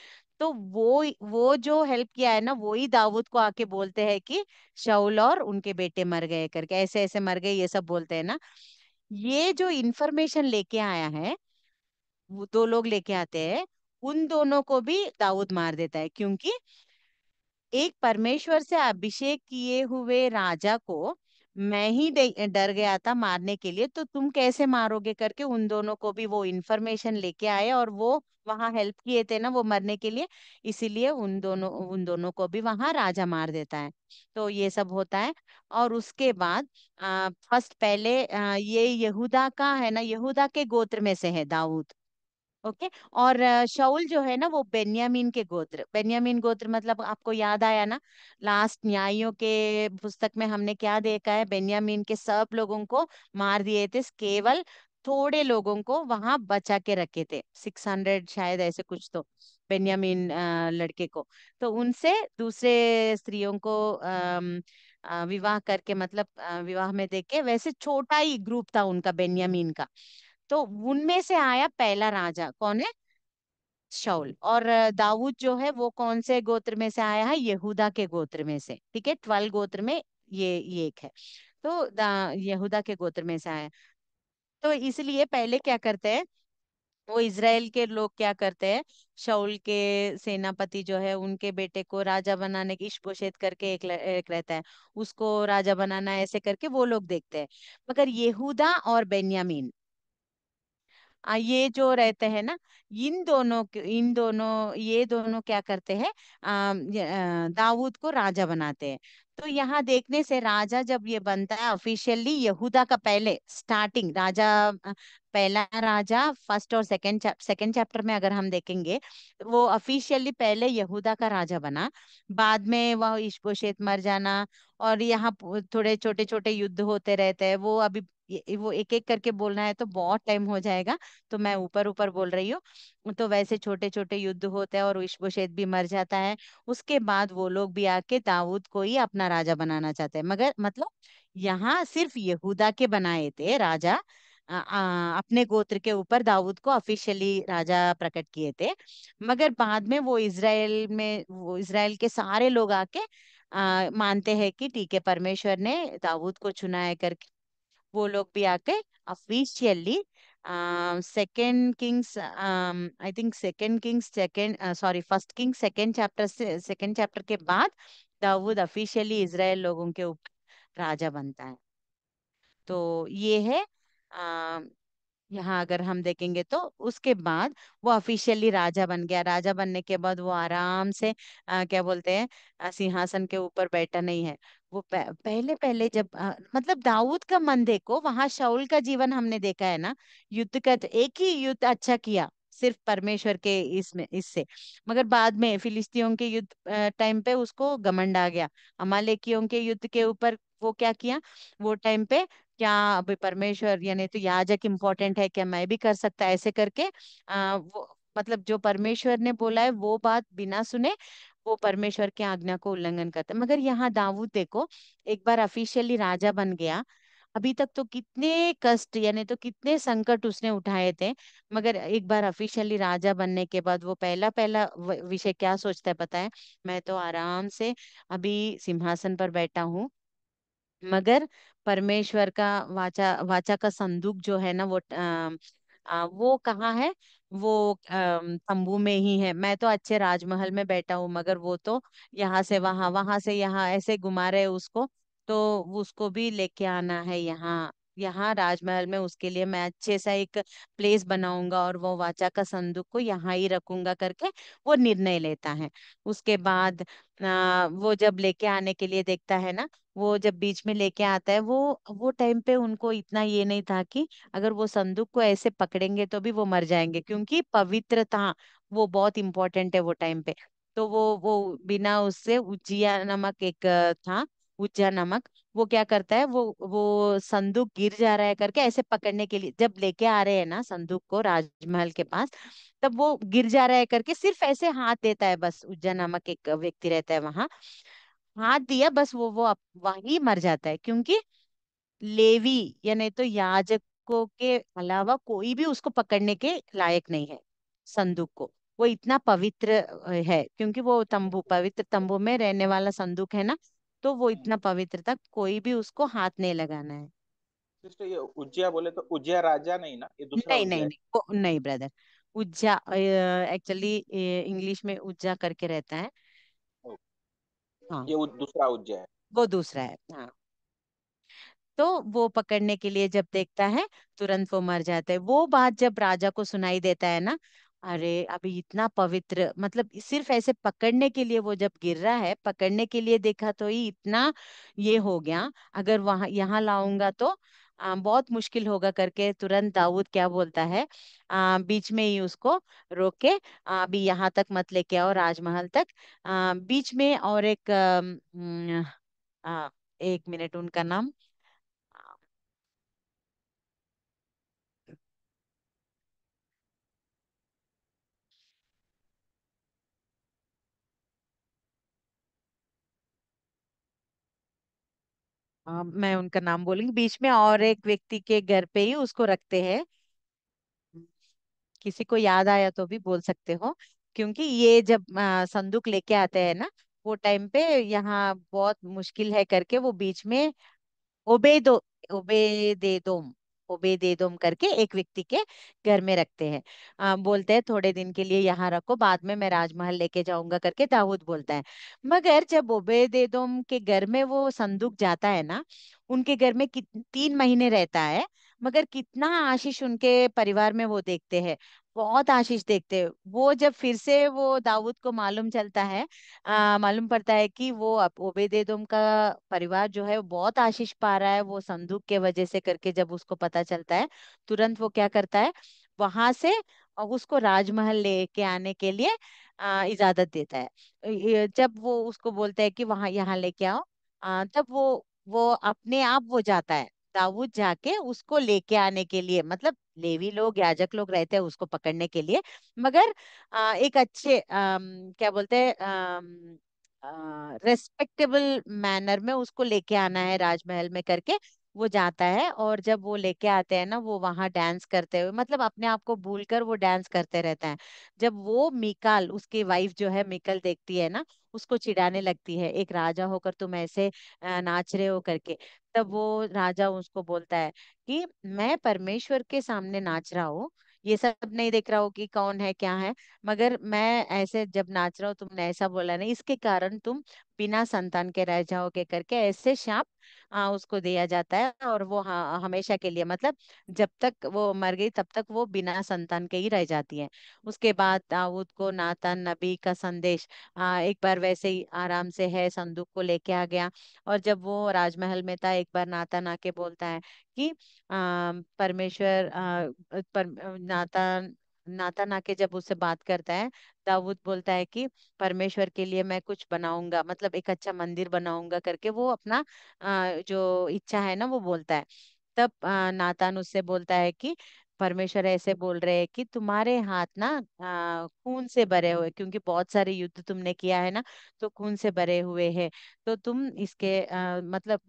तो वो जो हेल्प किया है ना, वो ही दाऊद को आके बोलते हैं कि शाऊल और उनके बेटे मर गए करके, ऐसे ऐसे मर गए, ये सब बोलते हैं ना। ये जो इन्फॉर्मेशन लेके आया है, वो दो लोग लेके आते हैं, उन दोनों को भी दाऊद मार देता है, क्योंकि एक परमेश्वर से अभिषेक किए हुए राजा को मैं ही डर गया था मारने के लिए, तो तुम कैसे मारोगे करके उन दोनों को भी वो इन्फॉर्मेशन लेके आए, और वो वहां हेल्प किए थे ना वो मरने के लिए, इसीलिए उन दोनों को भी वहां राजा मार देता है। तो ये सब होता है। और उसके बाद फर्स्ट पहले ये यहूदा का है ना, यहूदा के गोत्र में से है दाऊद। ओके। और शाऊल जो है ना, वो बेन्यामीन के गोत्र, बेन्यामीन गोत्र मतलब आपको याद आया ना, लास्ट न्यायियों के पुस्तक में हमने क्या देखा है, बेन्यामीन के सब लोगों को मार दिए थे, केवल थोड़े लोगों को वहां बचा के रखे थे, 600 शायद ऐसे कुछ, तो बेन्यामीन लड़के को, तो उनसे दूसरे स्त्रियों को विवाह करके, मतलब विवाह में देके, वैसे छोटा ही ग्रुप था उनका बेन्यामीन का। तो उनमें से आया पहला राजा, कौन है, शाऊल। और दाऊद जो है वो कौन से गोत्र में से आया है, यहूदा के गोत्र में से, ठीक है, 12 गोत्र में ये एक है। तो यहूदा के गोत्र में से आया। तो इसलिए पहले क्या करते हैं, वो इजराइल के लोग क्या करते हैं, शाऊल के सेनापति जो है उनके बेटे को राजा बनाने की, इश्बोशेत करके एक रहता है, उसको राजा बनाना है, ऐसे करके वो लोग देखते हैं। मगर यहूदा और बेन्यामीन, ये जो रहते हैं ना, इन दोनों ये दोनों क्या करते हैं, दाऊद को राजा बनाते हैं। तो यहाँ देखने से राजा जब ये बनता है ऑफिशियली, यहूदा का पहले स्टार्टिंग राजा, पहला राजा फर्स्ट और सेकंड चैप्टर में अगर हम देखेंगे, वो ऑफिशियली पहले यहूदा का राजा बना। बाद में वह इश्बोशेत मर जाना, और यहाँ थोड़े छोटे छोटे युद्ध होते रहते हैं, वो अभी वो एक एक करके बोलना है तो बहुत टाइम हो जाएगा, तो मैं ऊपर ऊपर बोल रही हूँ। तो वैसे छोटे छोटे युद्ध होते हैं, और इश्बोशेत भी मर जाता है। उसके बाद वो लोग भी आके दाऊद को ही अपना राजा बनाना चाहते हैं, मगर मतलब यहाँ सिर्फ यहूदा के बनाए थे राजा, अपने गोत्र के ऊपर दाऊद को ऑफिशियली राजा प्रकट किए थे। मगर बाद में वो इजराइल के सारे लोग आके मानते हैं कि ठीक है, परमेश्वर ने दाऊद को चुना है करके, वो लोग भी आके officially second Kings, I think second Kings second, sorry first king second chapter से, सेकेंड चैप्टर के बाद दाऊद ऑफिशियली इजराइल लोगों के ऊपर राजा बनता है। तो ये है, यहाँ अगर हम देखेंगे तो उसके बाद वो ऑफिशियली राजा बन गया। राजा बनने के बाद वो आराम से क्या बोलते हैं, सिंहासन के ऊपर बैठा नहीं है। वो पहले पहले जब मतलब दाऊद का मन देखो, वहां शाऊल का जीवन हमने देखा है ना, युद्ध का तो एक ही युद्ध अच्छा किया सिर्फ परमेश्वर के इसमें इससे, मगर बाद में फिलिस्तीयों के युद्ध टाइम पे उसको घमंड आ गया। अमालेकियों के युद्ध के ऊपर वो क्या किया, वो टाइम पे क्या, अभी परमेश्वर यानी तो याजक इम्पोर्टेंट है क्या, मैं भी कर सकता, ऐसे करके वो मतलब जो परमेश्वर ने बोला है वो बात बिना सुने वो परमेश्वर की आज्ञा को उल्लंघन करता है। मगर यहाँ दाऊद देखो, एक बार ऑफिशियली राजा बन गया, अभी तक तो कितने कष्ट यानी तो कितने संकट उसने उठाए थे, मगर एक बार ऑफिशियली राजा बनने के बाद वो पहला पहला विषय क्या सोचता है पता है? मैं तो आराम से अभी सिंहासन पर बैठा हूँ, मगर परमेश्वर का वाचा वाचा का संदूक जो है ना, वो वो कहाँ है? वो तंबू में ही है। मैं तो अच्छे राजमहल में बैठा हूँ, मगर वो तो यहाँ से वहां, वहां से यहाँ ऐसे घुमा रहे उसको। तो उसको भी लेके आना है यहाँ, यहाँ राजमहल में उसके लिए मैं अच्छे सा एक प्लेस बनाऊंगा, और वो वाचा का संदूक को यहाँ ही रखूंगा करके वो निर्णय लेता है। उसके बाद वो जब लेके आने के लिए देखता है ना, वो जब बीच में लेके आता है, वो टाइम पे उनको इतना ये नहीं था कि अगर वो संदूक को ऐसे पकड़ेंगे तो भी वो मर जाएंगे, क्योंकि पवित्रता वो बहुत इंपॉर्टेंट है वो टाइम पे। तो वो बिना उससे उज्जिया नमक एक था, उज्जा नमक, वो क्या करता है, वो संदूक गिर जा रहा है करके ऐसे पकड़ने के लिए जब लेके आ रहे हैं ना संदूक को राजमहल के पास, तब वो गिर जा रहा है करके सिर्फ ऐसे हाथ देता है, बस उज्जा नामक एक व्यक्ति रहता है वहां, हाथ दिया बस, वो वहीं मर जाता है, क्योंकि लेवी या नहीं तो याजकों के अलावा कोई भी उसको पकड़ने के लायक नहीं है संदूक को। वो इतना पवित्र है, क्योंकि वो तंबू, पवित्र तंबू में रहने वाला संदूक है ना, तो वो इतना पवित्र था, कोई भी उसको हाथ नहीं लगाना है। सिस्टर, ये उज्जैया बोले तो उज्जैया राजा नहीं ना, ये दूसरा नहीं नहीं उज्जैया नहीं, वो नहीं ब्रदर, उज्जा एक्चुअली इंग्लिश में उज्जा करके रहता है। है। हाँ, ये दूसरा उज्जैया है। वो दूसरा है, हाँ। तो वो पकड़ने के लिए जब देखता है, तुरंत वो मर जाता है। वो बात जब राजा को सुनाई देता है ना, अरे अभी इतना पवित्र, मतलब सिर्फ ऐसे पकड़ने के लिए वो जब गिर रहा है, पकड़ने के लिए देखा तो ही इतना ये हो गया, अगर वहां यहाँ लाऊंगा तो बहुत मुश्किल होगा करके तुरंत दाऊद क्या बोलता है, बीच में ही उसको रोक के, अभी यहाँ तक मत लेके आओ राजमहल तक, बीच में और एक एक मिनट, उनका नाम, मैं उनका नाम बोलूंगी, बीच में और एक व्यक्ति के घर पे ही उसको रखते हैं। किसी को याद आया तो भी बोल सकते हो, क्योंकि ये जब संदूक लेके आते हैं ना, वो टाइम पे यहाँ बहुत मुश्किल है करके वो बीच में ओबेदो ओबेदेदोम ओबेदेदोम करके एक व्यक्ति के घर में रखते हैं। बोलते हैं थोड़े दिन के लिए यहाँ रखो, बाद में मैं राजमहल लेके जाऊंगा करके दाऊद बोलता है। मगर जब ओबेदेदोम के घर में वो संदूक जाता है ना, उनके घर में 3 महीने रहता है, मगर कितना आशीष उनके परिवार में वो देखते हैं, बहुत आशीष देखते हैं। वो जब फिर से वो दाऊद को मालूम चलता है, मालूम पड़ता है कि वो ओबेदेदोम का परिवार जो है वो बहुत आशीष पा रहा है वो संदूक के वजह से करके, जब उसको पता चलता है, तुरंत वो क्या करता है, वहां से उसको राजमहल लेके आने के लिए इजाजत देता है। जब वो उसको बोलता है कि वहां यहाँ लेके आओ, तब वो अपने आप वो जाता है, दाऊद जाके उसको लेके आने के लिए, मतलब लेवी लोग याजक लोग रहते हैं उसको पकड़ने के लिए, मगर एक अच्छे क्या बोलते हैं, रेस्पेक्टेबल मैनर में उसको लेके आना है राजमहल में करके, वो जाता है। और जब वो लेके आते हैं ना, वो वहां डांस करते हुए, मतलब अपने आप को भूलकर वो डांस करते रहता है। जब वो मिकाल, उसकी वाइफ जो है मिकल, देखती है ना, उसको चिढ़ाने लगती है, एक राजा होकर तुम ऐसे नाच रहे हो करके, तब वो राजा उसको बोलता है कि मैं परमेश्वर के सामने नाच रहा हूँ, ये सब नहीं देख रहा हो कि कौन है क्या है, मगर मैं ऐसे जब नाच रहा हूँ, तुमने ऐसा बोला नहीं, इसके कारण तुम बिना संतान के रह जाओगे करके ऐसे शाप उसको दिया जाता है। और वो हमेशा के लिए, मतलब जब तक वो मर गई तब तक वो बिना संतान के ही रह जाती है। उसके बाद दाऊद को नातान नबी का संदेश एक बार वैसे ही आराम से है संदूक को लेके आ गया, और जब वो राजमहल में था, एक बार नातान आके बोलता है कि परमेश्वर नातान नातान आके जब उससे बात करता है, दाऊद बोलता है कि परमेश्वर के लिए मैं कुछ बनाऊंगा, मतलब एक अच्छा मंदिर बनाऊंगा करके वो अपना जो इच्छा है ना वो बोलता है। तब नातान उससे बोलता है कि परमेश्वर ऐसे बोल रहे हैं कि तुम्हारे हाथ ना खून से भरे हुए, क्योंकि बहुत सारे युद्ध तुमने किया है ना, तो खून से भरे हुए हैं। तो तुम इसके मतलब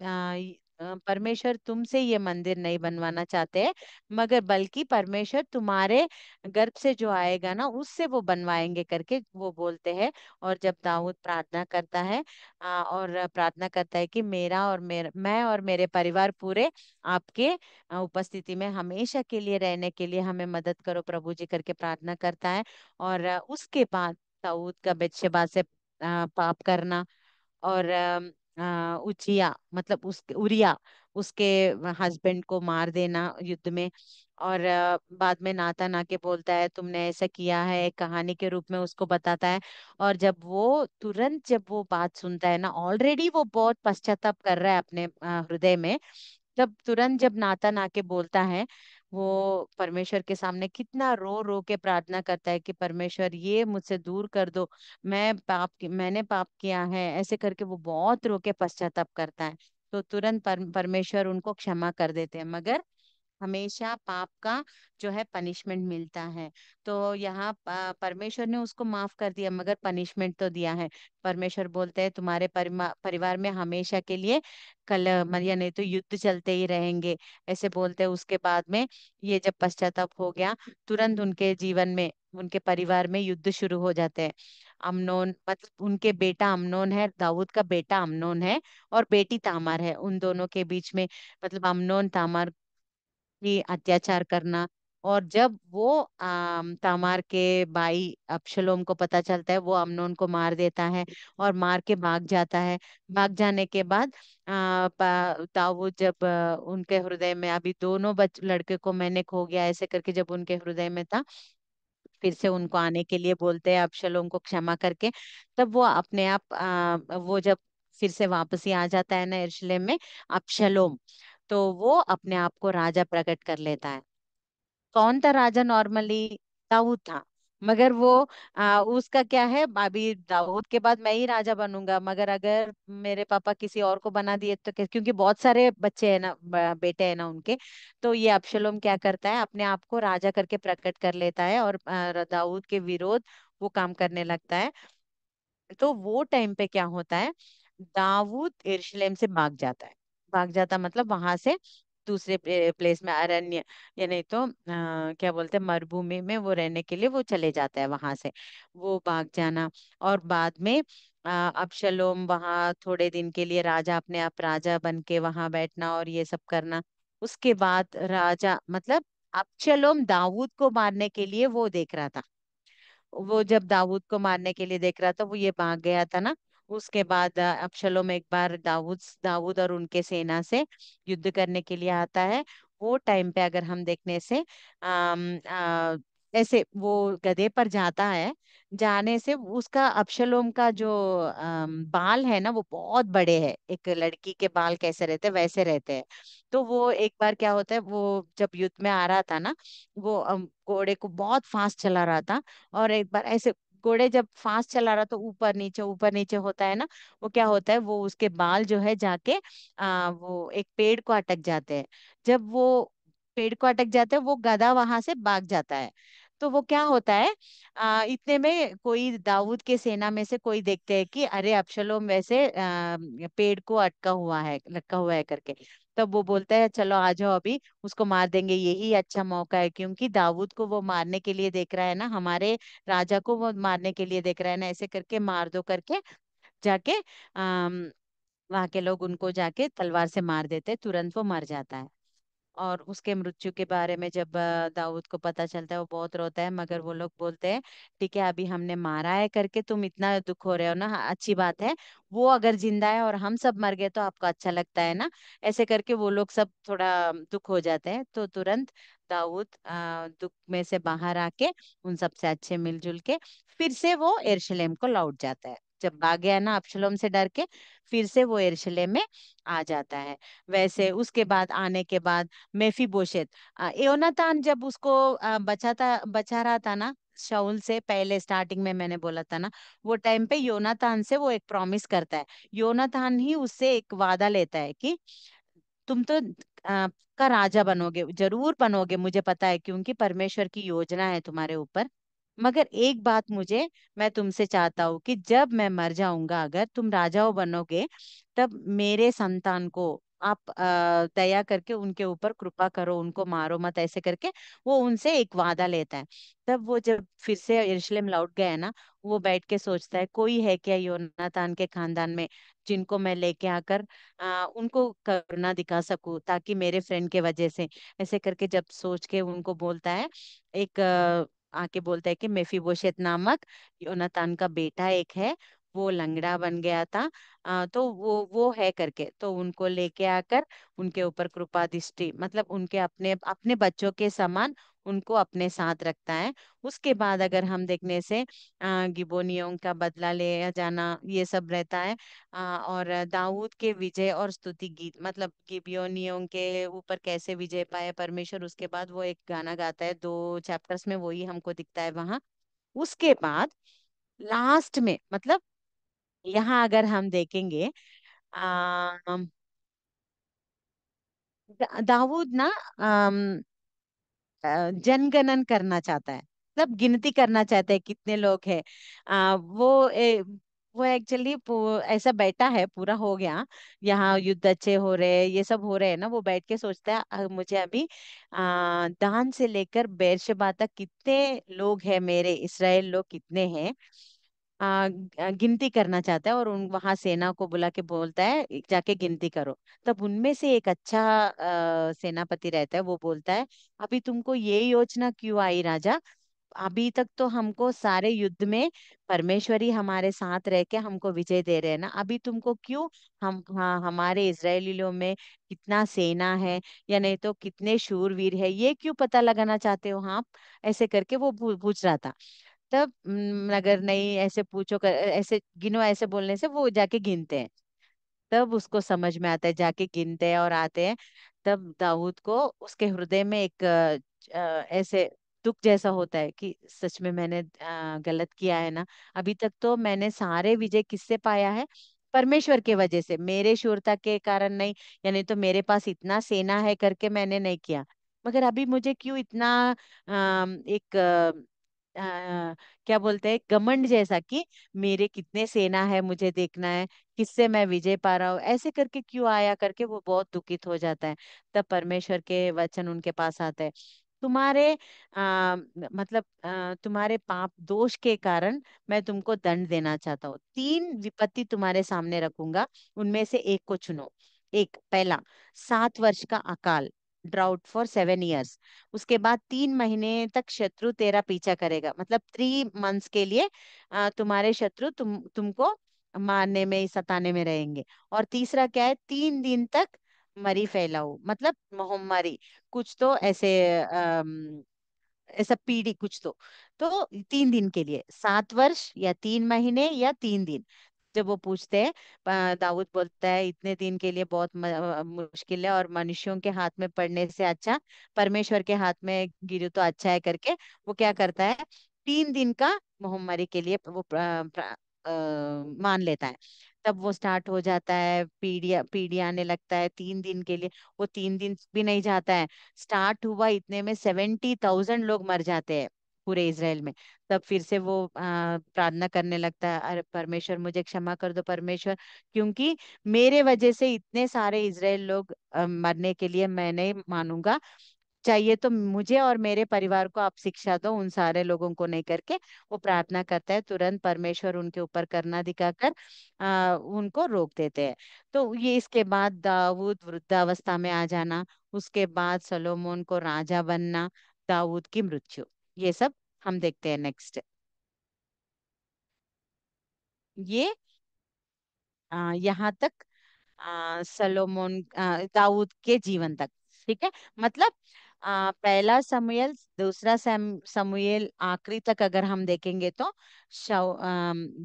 परमेश्वर तुमसे ये मंदिर नहीं बनवाना चाहते हैं, मगर बल्कि परमेश्वर तुम्हारे गर्भ से जो आएगा ना उससे वो बनवाएंगे करके वो बोलते हैं। और जब दाऊद प्रार्थना करता है और प्रार्थना करता है कि मेरा और मेरा मैं और मेरे परिवार पूरे आपके उपस्थिति में हमेशा के लिए रहने के लिए हमें मदद करो प्रभु जी करके प्रार्थना करता है। और उसके बाद दाऊद का बेतशेबा से पाप करना, और उचिया मतलब उसके उरिया उसके हस्बैंड को मार देना युद्ध में। और बाद में नातान आके बोलता है तुमने ऐसा किया है, एक कहानी के रूप में उसको बताता है। और जब वो बात सुनता है ना, ऑलरेडी वो बहुत पश्चाताप कर रहा है अपने हृदय में। तब तुरंत जब नातान आके बोलता है, वो परमेश्वर के सामने कितना रो रो के प्रार्थना करता है कि परमेश्वर ये मुझसे दूर कर दो, मैंने पाप किया है, ऐसे करके वो बहुत रो के पश्चाताप करता है। तो तुरंत परमेश्वर उनको क्षमा कर देते हैं, मगर हमेशा पाप का जो है पनिशमेंट मिलता है। तो यहाँ परमेश्वर ने उसको माफ कर दिया, मगर पनिशमेंट तो दिया है। परमेश्वर बोलते हैं तुम्हारे परिवार में हमेशा के लिए कल मरिया नहीं तो युद्ध चलते ही रहेंगे, ऐसे बोलते हैं। उसके बाद में ये जब पश्चाताप हो गया, तुरंत उनके जीवन में उनके परिवार में युद्ध शुरू हो जाते हैं। अमनोन मतलब उनके बेटा अमनोन है, दाऊद का बेटा अमनोन है, और बेटी तामार है, उन दोनों के बीच में मतलब अमनोन तामार की अत्याचार करना। और जब वो तामार के भाई अबशलोम को पता चलता है, वो अमनोन को मार देता है और मार के भाग जाता है। भाग जाने के बाद दाऊद जब उनके हृदय में अभी दोनों लड़के को मैंने खो गया ऐसे करके जब उनके हृदय में था, फिर से उनको आने के लिए बोलते हैं अबशलोम को क्षमा करके। तब वो अपने आप वो जब फिर से वापसी आ जाता है ना यरूशलेम में अबशलोम, तो वो अपने आप को राजा प्रकट कर लेता है। कौन था राजा नॉर्मली? दाऊद था। मगर वो उसका क्या है, अभी दाऊद के बाद मैं ही राजा बनूंगा, मगर अगर मेरे पापा किसी और को बना दिए तो क्योंकि बहुत सारे बच्चे हैं ना, बेटे हैं ना उनके। तो ये अबशलोम क्या करता है, अपने आप को राजा करके प्रकट कर लेता है और दाऊद के विरोध वो काम करने लगता है। तो वो टाइम पे क्या होता है, दाऊद यरूशलेम से भाग जाता है। भाग जाता मतलब वहां से दूसरे प्लेस में, अरण्य या नहीं तो क्या बोलते हैं मरुभूमि में वो रहने के लिए वो चले जाता है वहां से। वो भाग जाना, और बाद में अबशलोम वहां थोड़े दिन के लिए राजा अपने आप राजा बन के वहां बैठना और ये सब करना। उसके बाद राजा मतलब अबशलोम दाऊद को मारने के लिए वो देख रहा था। वो जब दाऊद को मारने के लिए देख रहा था वो ये भाग गया था ना। उसके बाद अबशलोम एक बार दाऊद दाऊद और उनके सेना से युद्ध करने के लिए आता है। वो टाइम पे अगर हम देखने से ऐसे वो गधे पर जाता है, जाने से उसका अबशलोम का जो बाल है ना वो बहुत बड़े हैं, एक लड़की के बाल कैसे रहते हैं वैसे रहते हैं। तो वो एक बार क्या होता है, वो जब युद्ध में आ रहा था ना, वो घोड़े को बहुत फास्ट चला रहा था। और एक बार ऐसे घोड़े जब फास्ट चला रहा तो ऊपर नीचे होता है ना, वो क्या होता है, वो उसके बाल जो है जाके वो एक पेड़ को अटक जाते हैं। जब वो पेड़ को अटक जाते हैं वो गधा वहां से भाग जाता है। तो वो क्या होता है, इतने में कोई दाऊद के सेना में से कोई देखते हैं कि अरे अबशलोम वैसे पेड़ को अटका हुआ है लटका हुआ है करके। तब वो बोलता है चलो आ जाओ अभी उसको मार देंगे, यही अच्छा मौका है, क्योंकि दाऊद को वो मारने के लिए देख रहा है ना, हमारे राजा को वो मारने के लिए देख रहा है ना, ऐसे करके मार दो करके जाके वहां के लोग उनको जाके तलवार से मार देते, तुरंत वो मर जाता है। और उसके मृत्यु के बारे में जब दाऊद को पता चलता है वो बहुत रोता है, मगर वो लोग बोलते हैं ठीक है अभी हमने मारा है करके तुम इतना दुख हो रहे हो ना, हाँ, अच्छी बात है। वो अगर जिंदा है और हम सब मर गए तो आपको अच्छा लगता है ना, ऐसे करके वो लोग सब थोड़ा दुख हो जाते हैं। तो तुरंत दाऊद दुख में से बाहर आके उन सब से अच्छे मिलजुल के फिर से वो यरूशलेम को लौट जाता है। जब भाग गया ना अबशलोम से डर के, फिर से वो यरूशलेम में आ जाता है। वैसे उसके बाद आने के बाद मेफीबोशेत, योनातान जब उसको बचा रहा था ना शाऊल से, पहले स्टार्टिंग में मैंने बोला था ना, वो टाइम पे योनातान से वो एक प्रॉमिस करता है। योनातान ही उससे एक वादा लेता है कि तुम तो का राजा बनोगे, जरूर बनोगे, मुझे पता है, क्योंकि परमेश्वर की योजना है तुम्हारे ऊपर। मगर एक बात मैं तुमसे चाहता हूँ कि जब मैं मर जाऊंगा, अगर तुम राजाओं बनोगे, तब मेरे संतान को आप दया करके उनके ऊपर कृपा करो, उनको मारो मत, ऐसे करके वो उनसे एक वादा लेता है। तब वो जब फिर से यरूशलेम लौट गया ना, वो बैठ के सोचता है, कोई है क्या योनातान के खानदान में जिनको मैं लेके आकर उनको करुणा दिखा सकूं, ताकि मेरे फ्रेंड के वजह से, ऐसे करके जब सोच के उनको बोलता है, एक आके बोलता है कि मेफीबोशेत नामक योनातान का बेटा एक है, वो लंगड़ा बन गया था, तो वो है करके, तो उनको लेके आकर उनके ऊपर कृपा दृष्टि, मतलब उनके अपने अपने बच्चों के समान उनको अपने साथ रखता है। उसके बाद अगर हम देखने से गिबोनियों का बदला लिया जाना, ये सब रहता है। और दाऊद के विजय और स्तुति गीत, मतलब गिबियोनियों के ऊपर कैसे विजय पाया परमेश्वर, उसके बाद वो एक गाना गाता है, 2 चैप्टर्स में वही हमको दिखता है वहां। उसके बाद लास्ट में, मतलब यहाँ अगर हम देखेंगे, आ, दाऊद ना जनगणन करना चाहता है, मतलब गिनती करना चाहता है कितने लोग हैं। वो एक्चुअली ऐसा बैठा है, पूरा हो गया, यहाँ युद्ध अच्छे हो रहे, ये सब हो रहे हैं ना, वो बैठ के सोचता है, मुझे अभी दान से लेकर बेरशेबा तक कितने लोग हैं, मेरे इसराइल लोग कितने हैं, गिनती करना चाहता है, और उन वहां सेना को बुला के बोलता है, जाके गिनती करो। तब उनमें से एक अच्छा सेनापति रहता है, वो बोलता है, अभी तुमको ये योजना क्यों आई राजा? अभी तक तो हमको सारे युद्ध में परमेश्वरी हमारे साथ रह के हमको विजय दे रहे हैं ना, अभी तुमको क्यों, हम, हाँ, हमारे इजरायलियों में कितना सेना है, या नहीं तो कितने शूरवीर है, ये क्यों पता लगाना चाहते हो आप? ऐसे करके वो पूछ रहा था। तब अगर नहीं, ऐसे पूछो ऐसे गिनो, ऐसे बोलने से वो जाके गिनते हैं। तब उसको समझ में आता है, जाके गिनते हैं और आते हैं। तब दाऊद को उसके हृदय में एक ऐसे दुख जैसा होता है कि सच में मैंने गलत किया है ना। अभी तक तो मैंने सारे विजय किससे पाया है? परमेश्वर के वजह से, मेरे शूरता के कारण नहीं, यानी तो मेरे पास इतना सेना है करके मैंने नहीं किया। मगर अभी मुझे क्यों इतना एक क्या बोलते हैं, घमंड जैसा, कि मेरे कितने सेना है, मुझे देखना है किससे मैं विजय पा रहा हूँ, ऐसे करके क्यों आया करके वो बहुत दुखित हो जाता है। तब परमेश्वर के वचन उनके पास आते हैं, तुम्हारे मतलब तुम्हारे पाप दोष के कारण मैं तुमको दंड देना चाहता हूँ, 3 विपत्ति तुम्हारे सामने रखूंगा, उनमें से एक को चुनो। एक, पहला, 7 वर्ष का अकाल, ड्राउट फॉर 7 इयर्स। उसके बाद 3 महीने तक शत्रु तेरा पीछा करेगा, मतलब 3 मंथ्स के लिए तुम्हारे शत्रु तुमको मारने में, सताने में रहेंगे। और तीसरा क्या है, 3 दिन तक मरी फैलाऊ, मतलब महामारी, कुछ तो ऐसे ऐसा पीढ़ी कुछ तो 3 दिन के लिए, 7 वर्ष या 3 महीने या 3 दिन। जब वो पूछते हैं, दाऊद बोलता है, इतने दिन के लिए बहुत मुश्किल है, और मनुष्यों के हाथ में पड़ने से अच्छा परमेश्वर के हाथ में गिरे तो अच्छा है करके, वो क्या करता है, 3 दिन का महामारी के लिए वो मान लेता है। तब वो स्टार्ट हो जाता है, पीढ़िया पीढ़ी आने लगता है 3 दिन के लिए। वो 3 दिन भी नहीं जाता है, स्टार्ट हुआ इतने में 70,000 लोग मर जाते हैं पूरे इसराइल में। तब फिर से वो प्रार्थना करने लगता है, अरे परमेश्वर मुझे क्षमा कर दो परमेश्वर, क्योंकि मेरे वजह से इतने सारे इसराइल लोग मरने के लिए मैं नहीं मानूंगा, चाहिए तो मुझे और मेरे परिवार को आप शिक्षा दो, उन सारे लोगों को नहीं करके। वो प्रार्थना करता है, तुरंत परमेश्वर उनके ऊपर करुणा दिखाकर उनको रोक देते हैं। तो ये इसके बाद दाऊद वृद्धावस्था में आ जाना, उसके बाद सलोमोन को राजा बनना, दाऊद की मृत्यु, ये सब हम देखते हैं नेक्स्ट। ये यहाँ तक सलोमोन दाऊद के जीवन तक, ठीक है। मतलब पहला समूएल, दूसरा समूएल, आखिरी तक अगर हम देखेंगे तो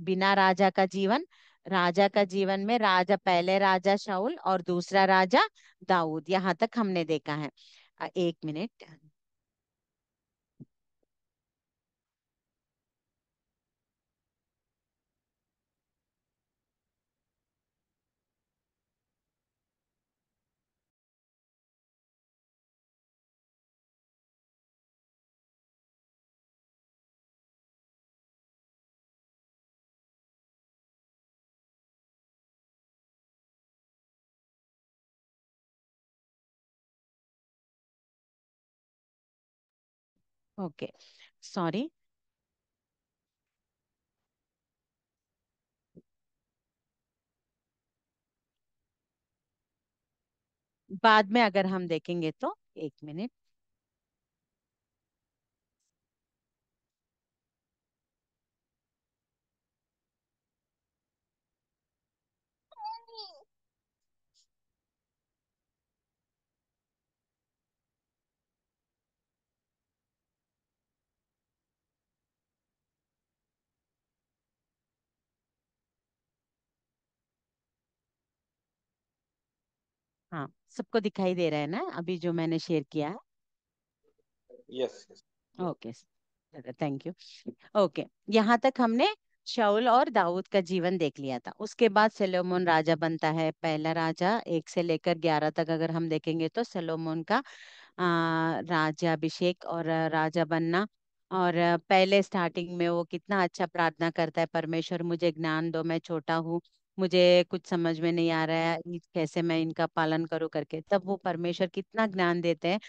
बिना राजा का जीवन, राजा का जीवन में राजा, पहले राजा शाऊल और दूसरा राजा दाऊद, यहाँ तक हमने देखा है। 1 मिनट। Okay, sorry. बाद में अगर हम देखेंगे तो, एक मिनट। हाँ, सबको दिखाई दे रहा है ना अभी जो मैंने शेयर किया है? Yes yes. Okay, thank you. Okay, यहाँ तक हमने शाऊल और दाऊद का जीवन देख लिया था। उसके बाद सलोमन राजा बनता है। पहला राजा 1 से लेकर 11 तक अगर हम देखेंगे तो सलोमन का राज्याभिषेक और राजा बनना। और पहले स्टार्टिंग में वो कितना अच्छा प्रार्थना करता है, परमेश्वर मुझे ज्ञान दो, मैं छोटा हूँ, मुझे कुछ समझ में नहीं आ रहा है, कैसे मैं इनका पालन करूं करके। तब वो परमेश्वर कितना ज्ञान देते हैं।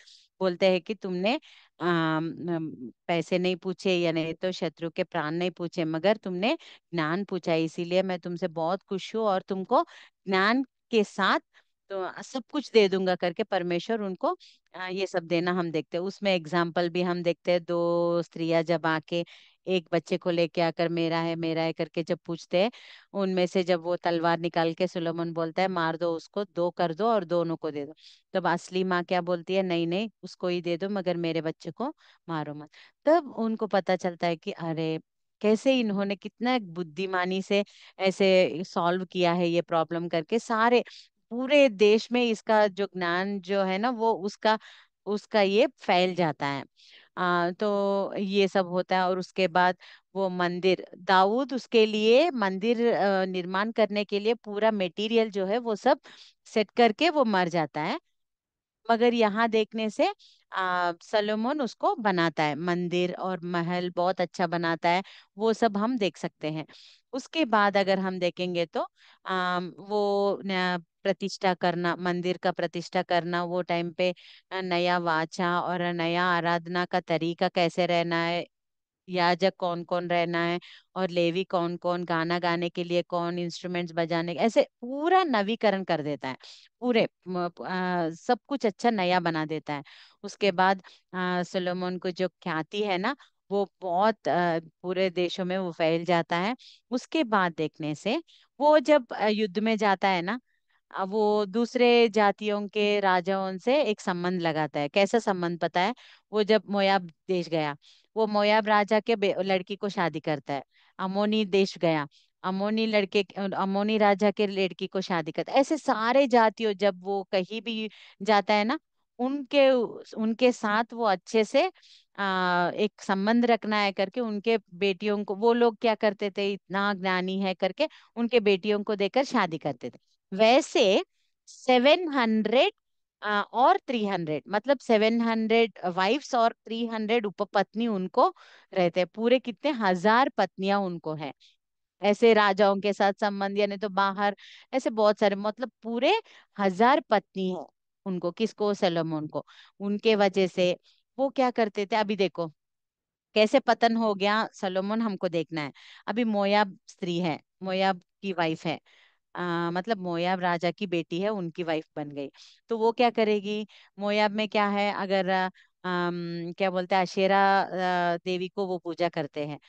बोलते हैं कि तुमने पैसे नहीं पूछे या नहीं तो शत्रु के प्राण नहीं पूछे, मगर तुमने ज्ञान पूछा, इसीलिए मैं तुमसे बहुत खुश हूँ और तुमको ज्ञान के साथ तो सब कुछ दे दूंगा करके परमेश्वर उनको ये सब देना हम देखते हैं। उसमें एग्जाम्पल भी हम देखते हैं, दो स्त्रियां जब आके एक बच्चे को लेके आकर मेरा है करके जब पूछते हैं, उनमें से जब वो तलवार निकाल के सुलेमान बोलता है मार दो उसको, दो कर दो और दोनों को दे दो। तब असली माँ क्या बोलती है, नहीं नहीं उसको ही दे दो मगर मेरे बच्चे को मारो मत। तब उनको पता चलता है कि अरे कैसे इन्होंने कितना बुद्धिमानी से ऐसे सॉल्व किया है ये प्रॉब्लम करके। सारे पूरे देश में इसका जो ज्ञान जो है ना वो उसका उसका ये फैल जाता है। तो ये सब होता है। और उसके बाद वो मंदिर, दाऊद उसके लिए मंदिर निर्माण करने के लिए पूरा मटेरियल जो है वो सब सेट करके वो मर जाता है। मगर यहाँ देखने से सलोमन उसको बनाता है, मंदिर और महल बहुत अच्छा बनाता है। वो सब हम देख सकते हैं। उसके बाद अगर हम देखेंगे तो वो प्रतिष्ठा करना, मंदिर का प्रतिष्ठा करना, वो टाइम पे नया वाचा और नया आराधना का तरीका कैसे रहना है, याजक कौन कौन रहना है, और लेवी कौन कौन, गाना गाने के लिए कौन, इंस्ट्रूमेंट्स बजाने ऐसे पूरा नवीकरण कर देता है। पूरे सब कुछ अच्छा नया बना देता है। उसके बाद सोलोमन को जो ख्याति है ना वो बहुत पूरे देशों में वो फैल जाता है। उसके बाद देखने से वो जब युद्ध में जाता है ना, अब वो दूसरे जातियों के राजाओं से एक संबंध लगाता है। कैसा संबंध पता है? वो जब मोयाब देश गया, वो मोयाब राजा के लड़की को शादी करता है। अमोनी देश गया, अमोनी राजा के लड़की को शादी करता है। ऐसे सारे जातियों जब वो कहीं भी जाता है ना, उनके उनके साथ वो अच्छे से एक संबंध रखना है करके उनके बेटियों को, वो लोग क्या करते थे इतना ज्ञानी है करके उनके बेटियों को देकर शादी करते थे। वैसे 700 और 300, मतलब 700 वाइफ्स और 300 उपपत्नी उनको रहते हैं। पूरे कितने हजार पत्नियां उनको है। ऐसे राजाओं के साथ संबंध, यानी तो बाहर ऐसे बहुत सारे, मतलब पूरे 1000 पत्नी है उनको। किसको? सलोमन को। उनके वजह से वो क्या करते थे, अभी देखो कैसे पतन हो गया सलोमन, हमको देखना है। अभी मोयाब स्त्री है, मोयाब की वाइफ है, मतलब मोयाब राजा की बेटी है, उनकी वाइफ बन गई। तो वो क्या करेगी? मोयाब में क्या है, अगर क्या बोलते हैं, अशेरा देवी को वो पूजा करते हैं।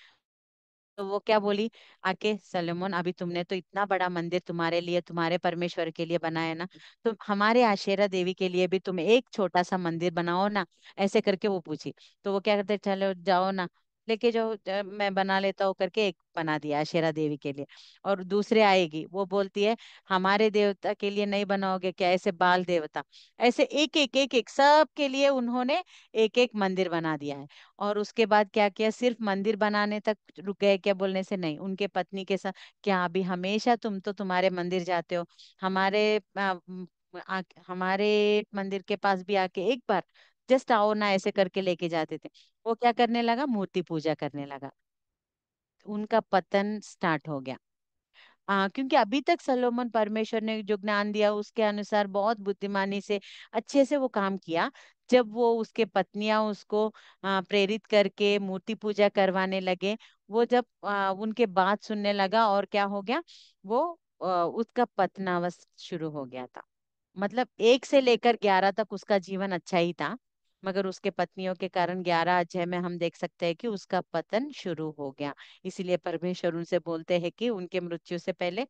तो वो क्या बोली आके, सलोमन अभी तुमने तो इतना बड़ा मंदिर तुम्हारे लिए, तुम्हारे परमेश्वर के लिए बनाया ना, तो हमारे आशेरा देवी के लिए भी तुम एक छोटा सा मंदिर बनाओ ना, ऐसे करके वो पूछी। तो वो क्या करते, चलो जाओ ना, लेके जाओ, मैं बना लेता हूँ करके एक बना दिया आशेरा देवी के लिए। और दूसरे आएगी, वो बोलती है हमारे देवता के लिए नहीं बनाओगे क्या, ऐसे बाल देवता, ऐसे एक एक सब के लिए उन्होंने एक एक मंदिर बना दिया है। और उसके बाद क्या किया, सिर्फ मंदिर बनाने तक रुक गए क्या? बोलने से नहीं, उनके पत्नी के साथ, क्या अभी हमेशा तुम तो तुम्हारे मंदिर जाते हो, हमारे हमारे मंदिर के पास भी आके एक बार जस्ट आओ ना, ऐसे करके लेके जाते थे। वो क्या करने लगा, मूर्ति पूजा करने लगा। उनका पतन स्टार्ट हो गया। क्योंकि अभी तक सलोमन, परमेश्वर ने जो ज्ञान दिया उसके अनुसार बहुत बुद्धिमानी से अच्छे से वो काम किया। जब वो उसके पत्नियां उसको प्रेरित करके मूर्ति पूजा करवाने लगे, वो जब उनके बात सुनने लगा, और क्या हो गया, वो उसका पतनावस शुरू हो गया था। मतलब 1 से लेकर 11 तक उसका जीवन अच्छा ही था, मगर उसके पत्नियों के कारण 11 अध्याय में हम देख सकते हैं कि उसका पतन शुरू हो गया। इसीलिए परमेश्वर उनसे बोलते हैं कि उनके मृत्यु से पहले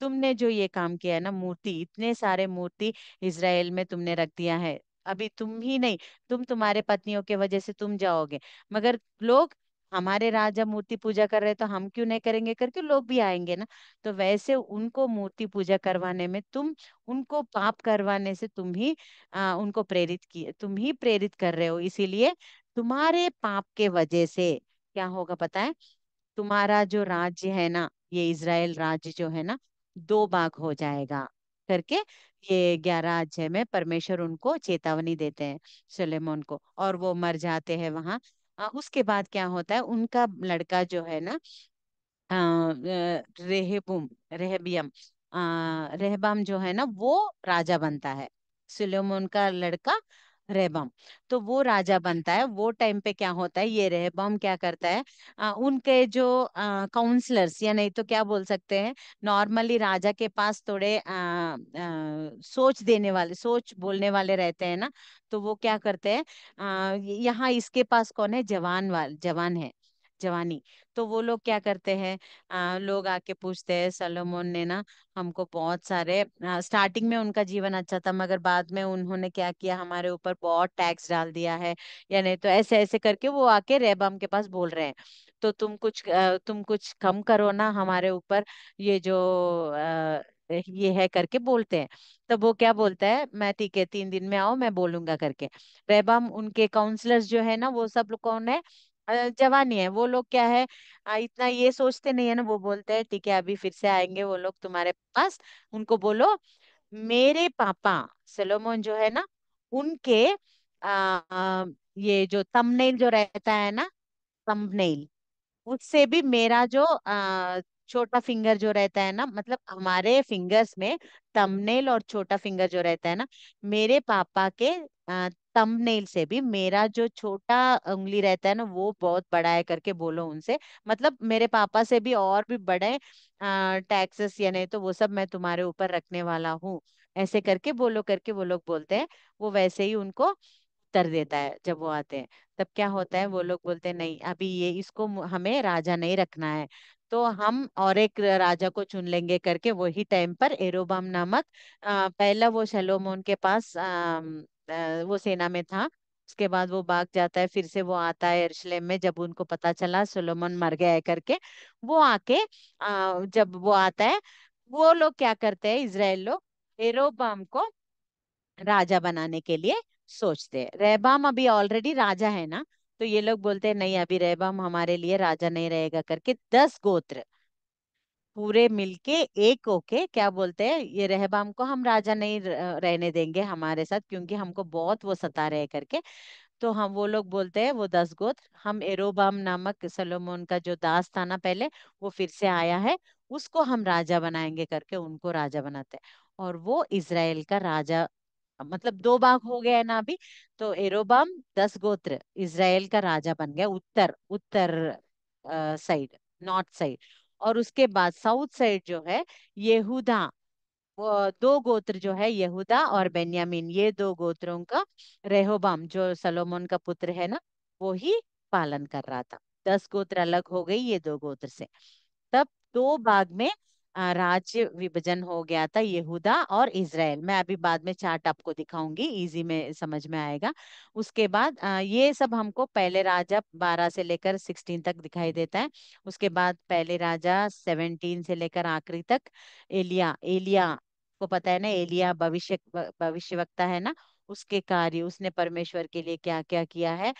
तुमने जो ये काम किया है ना, मूर्ति, इतने सारे मूर्ति इज़राइल में तुमने रख दिया है, अभी तुम ही नहीं, तुम्हारे पत्नियों के वजह से तुम जाओगे, मगर लोग, हमारे राजा मूर्ति पूजा कर रहे हैं, तो हम क्यों नहीं करेंगे करके लोग भी आएंगे ना। तो वैसे उनको मूर्ति पूजा करवाने में तुम, उनको पाप करवाने से उनको प्रेरित किए, तुम ही प्रेरित कर रहे हो, इसीलिए तुम्हारे पाप के वजह से क्या होगा पता है, तुम्हारा जो राज्य है ना, ये इज़राइल राज्य जो है ना, 2 भाग हो जाएगा करके, ये 11 अध्याय में परमेश्वर उनको चेतावनी देते हैं, सुलेमान को, और वो मर जाते हैं वहां। उसके बाद क्या होता है, उनका लड़का जो है ना, रेहबुम रेहबियम रेहबाम जो है ना, वो राजा बनता है, सुलेमान का लड़का रेहबाम। तो वो राजा बनता है। वो टाइम पे क्या होता है, ये रेहबाम क्या करता है, उनके जो काउंसलर्स, या नहीं तो क्या बोल सकते हैं, नॉर्मली राजा के पास थोड़े सोच देने वाले, सोच बोलने वाले रहते हैं ना, तो वो क्या करते हैं, यहाँ इसके पास कौन है, जवान है, जवानी। तो वो लोग क्या करते हैं, लोग आके पूछते हैं, सलोमोन ने ना हमको बहुत सारे, स्टार्टिंग में उनका जीवन अच्छा था, मगर बाद में उन्होंने क्या किया, हमारे ऊपर बहुत टैक्स डाल दिया है, या नहीं तो ऐसे ऐसे करके वो आके रेबाम के पास बोल रहे हैं। तो तुम कुछ कम करो ना हमारे ऊपर, ये जो ये है करके बोलते हैं। तब वो क्या बोलता है, मैं ठीक है, 3 दिन में आओ, मैं बोलूंगा करके। रेबाम, उनके काउंसलर्स जो है ना, वो सब लोग कौन है, जवानी है, वो लोग क्या है, इतना ये सोचते नहीं है ना, वो बोलते हैं ठीक है, अभी फिर से आएंगे वो लोग तुम्हारे पास, उनको बोलो मेरे पापा सलोमन जो है ना, उनके ये जो थंबनेल जो रहता है ना, थंबनेल, उससे भी मेरा जो छोटा फिंगर जो रहता है ना, मतलब हमारे फिंगर्स में थंबनेल और छोटा फिंगर जो रहता है ना, मेरे पापा के थंबनेल से भी मेरा जो छोटा उंगली रहता है ना, वो बहुत बड़ा है करके बोलो उनसे। मतलब मेरे पापा से भी और भी बड़े टैक्सेस, या नहीं तो वो सब मैं तुम्हारे ऊपर रखने वाला हूँ, ऐसे करके बोलो करके वो लोग बोलते हैं। वो वैसे ही उनको उत्तर देता है जब वो आते हैं। तब क्या होता है, वो लोग बोलते हैं नहीं, अभी ये इसको हमें राजा नहीं रखना है, तो हम और एक राजा को चुन लेंगे करके, वही टाइम पर एरोबाम नामक, पहला वो शलोमोन के पास वो सेना में था। उसके बाद वो भाग जाता है, फिर से वो आता है यरूशलेम में, जब उनको पता चला सोलोमन मर गया है करके। वो आके जब वो आता है, वो लोग क्या करते हैं, इजराइल लोग एरोबाम को राजा बनाने के लिए सोचते हैं। रहबाम अभी ऑलरेडी राजा है ना, तो ये लोग बोलते हैं नहीं, अभी रहबाम हमारे लिए राजा नहीं रहेगा करके, 10 गोत्र पूरे मिलके एक होके क्या बोलते हैं, ये रहबाम को हम राजा नहीं रहने देंगे हमारे साथ, क्योंकि हमको बहुत वो सता रहे करके। तो हम, वो लोग बोलते हैं, वो 10 गोत्र, हम एरोबाम नामक सलोमोन का जो दास था ना पहले, वो फिर से आया है, उसको हम राजा बनाएंगे करके उनको राजा बनाते हैं। और वो इज़राइल का राजा, मतलब 2 भाग हो गया है ना अभी। तो एरोबाम 10 गोत्र इज़राइल का राजा बन गया, Uttar Uttar side, north side. और उसके बाद साउथ साइड जो है, यहूदा, वो 2 गोत्र जो है, यहूदा और बेन्यामीन, ये 2 गोत्रों का रेहोबाम जो सलोमोन का पुत्र है ना, वो ही पालन कर रहा था। 10 गोत्र अलग हो गई ये 2 गोत्र से। तब 2 भाग में राज्य विभाजन हो गया था, यहूदा और इज़राइल। मैं अभी बाद में चार्ट आपको दिखाऊंगी, इजी में समझ में आएगा। उसके बाद ये सब हमको पहले राजा 12 से लेकर 16 तक दिखाई देता है। उसके बाद पहले राजा 17 से लेकर आखिरी तक। एलिया, एलिया को पता है ना, एलिया भविष्यवक्ता है ना, उसके कार्य, उसने परमेश्वर के लिए क्या क्या किया है,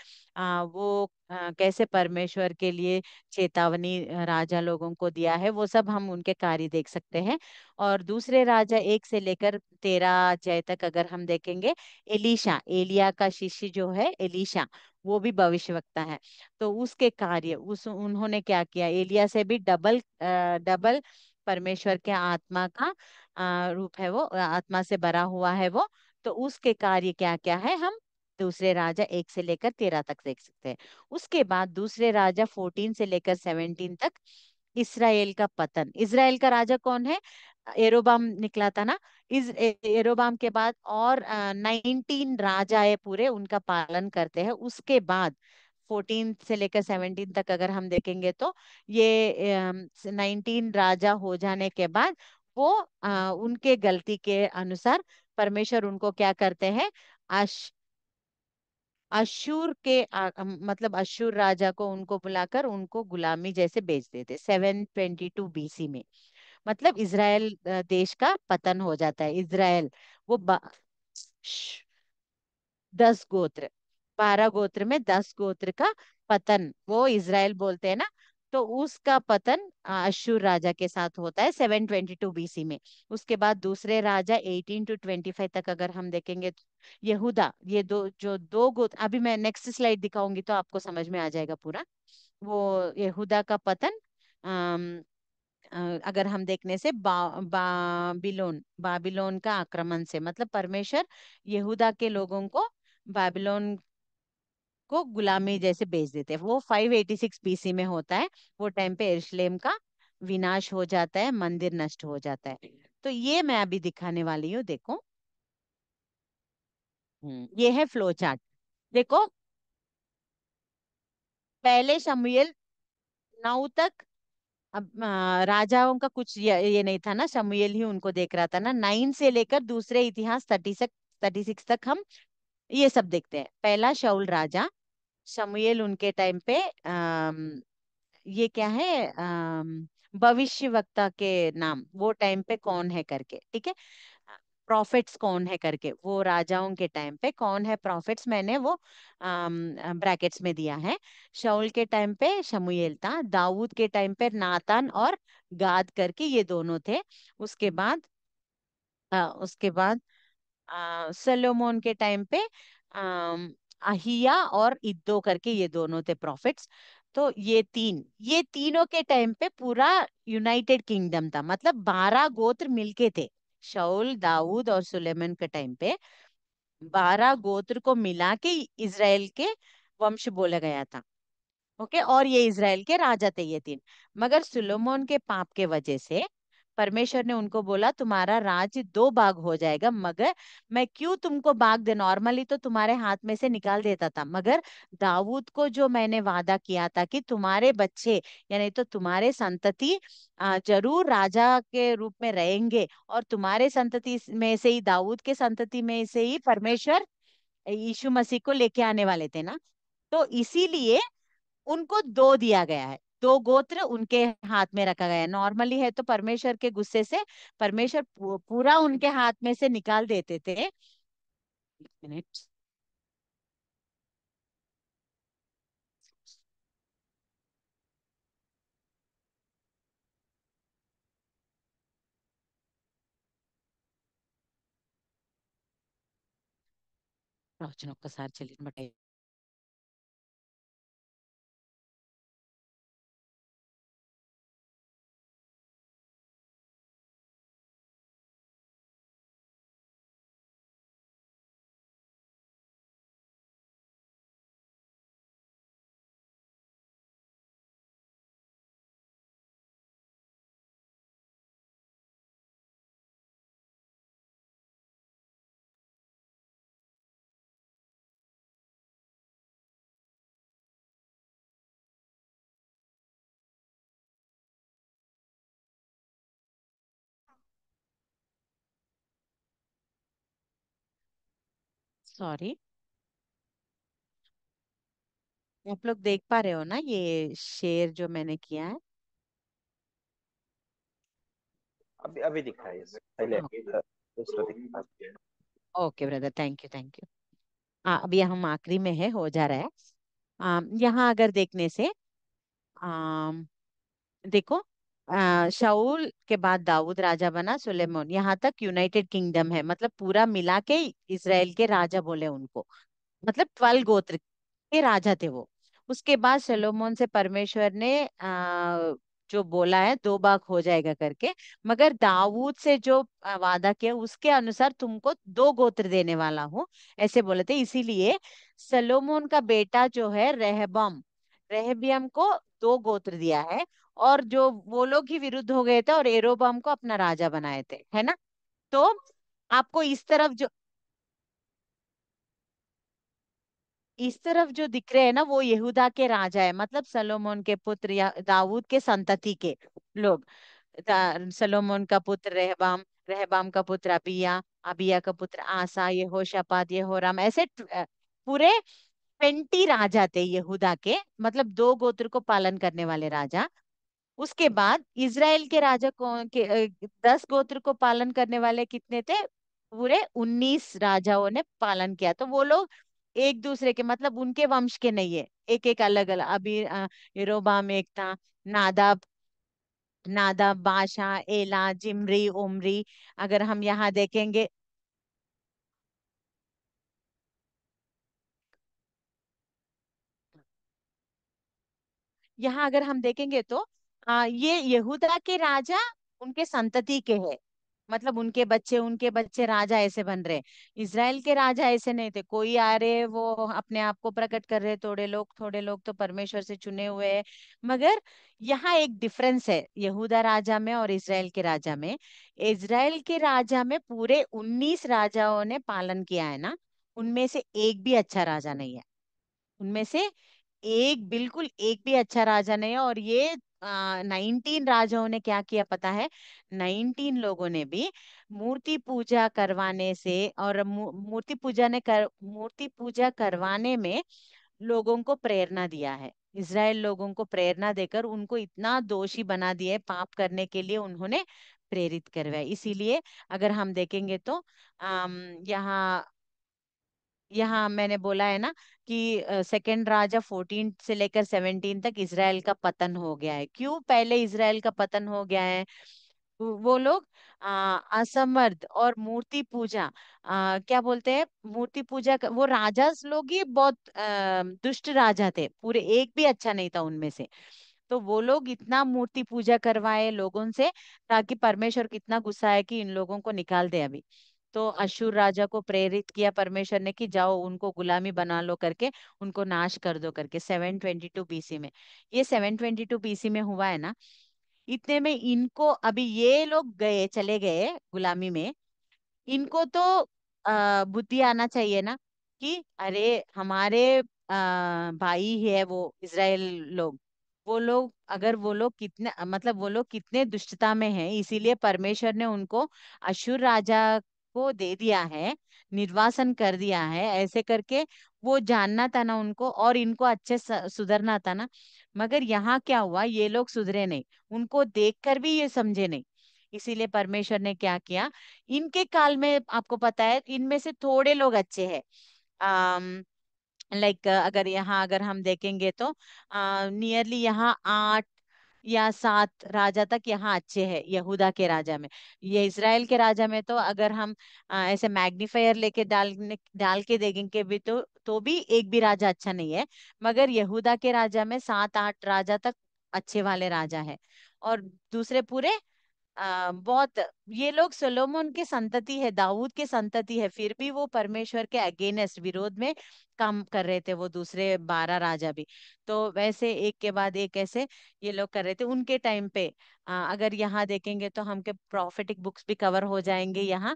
वो कैसे परमेश्वर के लिए चेतावनी राजा लोगों को दिया है, वो सब हम उनके कार्य देख सकते हैं। और दूसरे राजा 1 से लेकर 13 अध्याय तक अगर हम देखेंगे, एलीशा, एलिया का शिष्य जो है एलीशा, वो भी भविष्यवक्ता है। तो उसके कार्य, उस उन्होंने क्या किया, एलिया से भी डबल डबल परमेश्वर के आत्मा का रूप है वो, आत्मा से भरा हुआ है वो। तो उसके कार्य क्या क्या है हम दूसरे राजा 1 से लेकर 13 तक देख सकते हैं। उसके बाद दूसरे राजा 14 से लेकर 17 तक, इसराइल का पतन। इसराइल का राजा कौन है? एरोबाम निकला था ना। एरोबाम के बाद और 19 राजा है पूरे, उनका पालन करते हैं। उसके बाद 14 से लेकर 17 तक अगर हम देखेंगे तो ये 19 राजा हो जाने के बाद वो उनके गलती के अनुसार परमेश्वर उनको क्या करते हैं, अशूर के मतलब अशूर राजा को उनको बुलाकर उनको गुलामी जैसे बेच देते 722 BC में। मतलब इसराइल देश का पतन हो जाता है। इसराइल वो 10 गोत्र, 12 गोत्र में 10 गोत्र का पतन, वो इसराइल बोलते हैं ना। तो उसका पतन अश्शूर राजा के साथ होता है 722 BC में। उसके बाद दूसरे राजा 18 to 25 तक अगर हम देखेंगे तो यहूदा, ये दो गोत्र, अभी मैं नेक्स्ट स्लाइड दिखाऊंगी तो आपको समझ में आ जाएगा पूरा। वो यहूदा का पतन अगर हम देखने से बाबिलोन बाबिलोन का आक्रमण से, मतलब परमेश्वर यहूदा के लोगों को बाबिलोन को गुलामी जैसे बेच देते हैं। वो 586 BC में होता है। वो टाइम पे यरूशलेम का विनाश हो जाता है, मंदिर नष्ट हो जाता है। तो ये मैं अभी दिखाने वाली हूँ, देखो। ये है फ्लो चार्ट। देखो, पहले शमूएल 9 तक, अब राजाओं का कुछ ये नहीं था ना, शमूएल ही उनको देख रहा था ना। 9 से लेकर दूसरे इतिहास 36 तक हम ये सब देखते हैं। पहला शाऊल राजा, शमूएल उनके टाइम पे ये क्या है, भविष्य वक्ता के नाम, वो टाइम पे कौन है करके, ठीक है। प्रॉफिट्स कौन है करके, वो राजाओं के टाइम पे कौन है प्रॉफिट्स, मैंने वो ब्रैकेट्स में दिया है। शाऊल के टाइम पे शमूएल था। दाऊद के टाइम पे नातान और गाद करके ये दोनों थे। उसके बाद उसके बाद सलोमोन के टाइम पे अहिया और इद्दो करके ये दोनों थे प्रॉफिट्स। तो ये तीनों के टाइम पे पूरा यूनाइटेड किंगडम था, मतलब 12 गोत्र मिलके थे। शाऊल, दाऊद और सुलेमान के टाइम पे 12 गोत्र को मिला के इज़राइल के वंश बोला गया था। ओके, और ये इज़राइल के राजा थे ये तीन। मगर सुलोमोन के पाप के वजह से परमेश्वर ने उनको बोला तुम्हारा राज्य 2 भाग हो जाएगा, मगर मैं क्यों तुमको भाग दे, नॉर्मली तो तुम्हारे हाथ में से निकाल देता था, मगर दाऊद को जो मैंने वादा किया था कि तुम्हारे बच्चे यानी तो तुम्हारे संतति जरूर राजा के रूप में रहेंगे, और तुम्हारे संतति में से ही, दाऊद के संतति में से ही परमेश्वर यीशु मसीह को लेके आने वाले थे ना। तो इसीलिए उनको 2 दिया गया है, 2 गोत्र उनके हाथ में रखा गया है। नॉर्मली है तो परमेश्वर के गुस्से से परमेश्वर पूरा उनके हाथ में से निकाल देते थे। एक मिनट, రోజున ఒక్కసారి చెల్లిని బట్టి सॉरी, आप लोग देख पा रहे हो ना ये शेयर जो मैंने किया है? अभी अभी दिखाइए पहले हाँ, दूसरा दिखा। Okay brother, thank you thank you. हाँ, अभी हम आखिरी में है, हो जा रहा है। यहाँ अगर देखने से देखो, शाऊल के बाद दाऊद राजा बना, सुलेमान, यहाँ तक यूनाइटेड किंगडम है, मतलब पूरा मिला के इसराइल के राजा बोले उनको, मतलब 12 गोत्र के राजा थे वो। उसके बाद सोलोमन से परमेश्वर ने जो बोला है 2 भाग हो जाएगा करके, मगर दाऊद से जो वादा किया उसके अनुसार तुमको 2 गोत्र देने वाला हूँ, ऐसे बोले थे। इसीलिए सलोमोन का बेटा जो है रेहबाम, रेहबियम को 2 गोत्र दिया है। और जो वो लोग ही विरुद्ध हो गए थे और एरोबाम को अपना राजा बनाए थे, है ना। तो आपको इस तरफ जो दिख रहे हैं ना, वो यहूदा के राजा है, मतलब सलोमोन के पुत्र या दाऊद के संतति के लोग। सलोमोन का पुत्र रहबाम, रहबाम का पुत्र अबिया, अबिया का पुत्र आसा, यहोशापात, यहोराम, ऐसे पूरे 20 राजा थे यहूदा के, मतलब 2 गोत्र को पालन करने वाले राजा। उसके बाद इज़राइल के राजा कौन के 10 गोत्र को पालन करने वाले कितने थे? पूरे 19 राजाओं ने पालन किया। तो वो लोग एक दूसरे के, मतलब उनके वंश के नहीं है, एक एक अलग अलग। अभी यरोबाम एक था, नादाब, नादाब बाशा, एला, जिमरी, ओमरी। अगर हम यहाँ देखेंगे, यहाँ अगर हम देखेंगे तो ये यहूदा के राजा उनके संतति के हैं, मतलब उनके बच्चे राजा ऐसे बन रहे। इज़राइल के राजा ऐसे नहीं थे, कोई आ रहे वो अपने आप को प्रकट कर रहे, थोड़े लोग तो परमेश्वर से चुने हुए हैं। मगर यहाँ एक डिफरेंस है यहूदा राजा में और इज़राइल के राजा में। इज़राइल के राजा में पूरे 19 राजाओं ने पालन किया है ना, उनमें से एक भी अच्छा राजा नहीं है। उनमें से बिल्कुल एक भी अच्छा राजा नहीं है। और ये 19 राजाओं ने क्या किया पता है? 19 लोगों ने भी मूर्ति पूजा करवाने से और मूर्ति पूजा करवाने में लोगों को प्रेरणा दिया है। इज़राइल लोगों को प्रेरणा देकर उनको इतना दोषी बना दिया है, पाप करने के लिए उन्होंने प्रेरित करवाया। इसीलिए अगर हम देखेंगे तो यहाँ यहाँ मैंने बोला है ना कि सेकंड राजा 14 से लेकर 17 तक इज़राइल का पतन हो गया है। क्यों पहले इज़राइल का पतन हो गया है? वो लोग असमर्थ और मूर्ति पूजा, क्या बोलते हैं, मूर्ति पूजा वो राजा लोग ही बहुत दुष्ट राजा थे, पूरे एक भी अच्छा नहीं था उनमें से। तो वो लोग इतना मूर्ति पूजा करवाए लोगों से, ताकि परमेश्वर कितना गुस्सा है कि इन लोगों को निकाल दे अभी। तो अशुर राजा को प्रेरित किया परमेश्वर ने कि जाओ उनको गुलामी बना लो करके, उनको नाश कर दो करके, 722 BC में। ये 722 BC में हुआ है ना। इतने में इनको, अभी ये लोग गए, चले गए गुलामी में, इनको तो बुद्धि आना चाहिए ना कि अरे हमारे भाई है वो इज़राइल लोग, वो लोग कितने दुष्टता में हैं, इसीलिए परमेश्वर ने उनको अशुर राजा को दे दिया है, निर्वासन कर दिया है, ऐसे करके वो जानना था ना उनको, और इनको अच्छे सुधरना था ना। मगर यहाँ क्या हुआ, ये लोग सुधरे नहीं, उनको देखकर भी ये समझे नहीं। इसीलिए परमेश्वर ने क्या किया, इनके काल में आपको पता है इनमें से थोड़े लोग अच्छे हैं। लाइक अगर हम देखेंगे तो नियरली यहाँ 8 या 7 राजा तक यहाँ अच्छे हैं यहूदा के राजा में। ये इज़राइल के राजा में तो अगर हम ऐसे मैग्नीफायर लेके डाल के देखेंगे भी तो भी एक भी राजा अच्छा नहीं है। मगर यहूदा के राजा में 7 8 राजा तक अच्छे वाले राजा है। और दूसरे पूरे बहुत, ये लोग सोलोमन के संतति है, दाऊद के संतति है, फिर भी वो परमेश्वर के अगेंस्ट, विरोध में काम कर रहे थे, वो दूसरे 12 राजा भी। तो वैसे एक के बाद एक ऐसे ये लोग कर रहे थे उनके टाइम पे। अगर यहाँ देखेंगे तो हमके प्रोफेटिक बुक्स भी कवर हो जाएंगे यहाँ।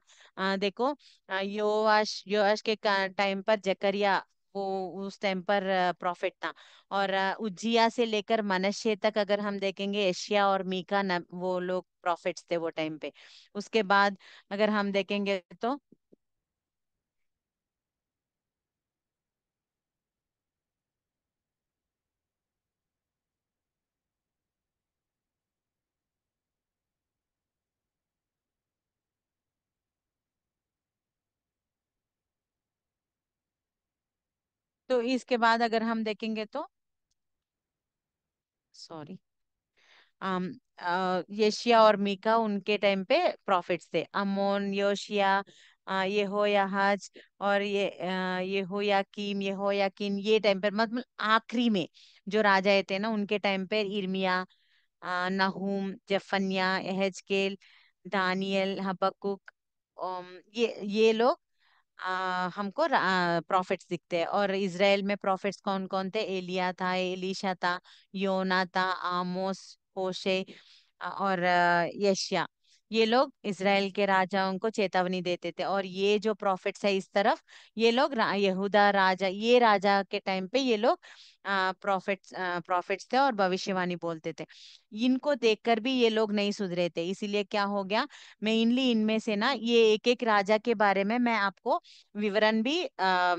देखो, योआश के टाइम पर जकरिया, वो उस टाइम पर प्रॉफिट था। और उज्जिया से लेकर मनश्शे तक अगर हम देखेंगे, एशिया और मीका वो लोग प्रॉफिट्स थे वो टाइम पे। उसके बाद अगर हम देखेंगे तो इसके बाद अगर हम देखेंगे तो, सॉरी, आम यशिया और मीका उनके टाइम पे प्रॉफिट्स थे। अमोन, योशिया, यहोयाहाज और यहोयाकीम, ये टाइम पर, मतलब आखिरी में जो राजा थे ना उनके टाइम पे, इर्मिया, नहूम, जफन्या, यहेजकेल, दानियल, हबक्कुक, ये लोग हमको प्रॉफिट्स दिखते हैं। और इज़राइल में प्रॉफिट्स कौन कौन थे? एलिया था, एलीशा था, योना था, आमोस, होशे और यशायाह। ये लोग इज़राइल के राजाओं को चेतावनी देते थे। और ये जो प्रॉफिट्स है इस तरफ, ये लोग यहूदा राजा, ये राजा के टाइम पे ये लोग प्रॉफिट्स थे और भविष्यवाणी बोलते थे। इनको देखकर भी ये लोग नहीं सुधरे थे, इसीलिए क्या हो गया, मेनली इनमें से ना ये एक एक राजा के बारे में मैं आपको विवरण भी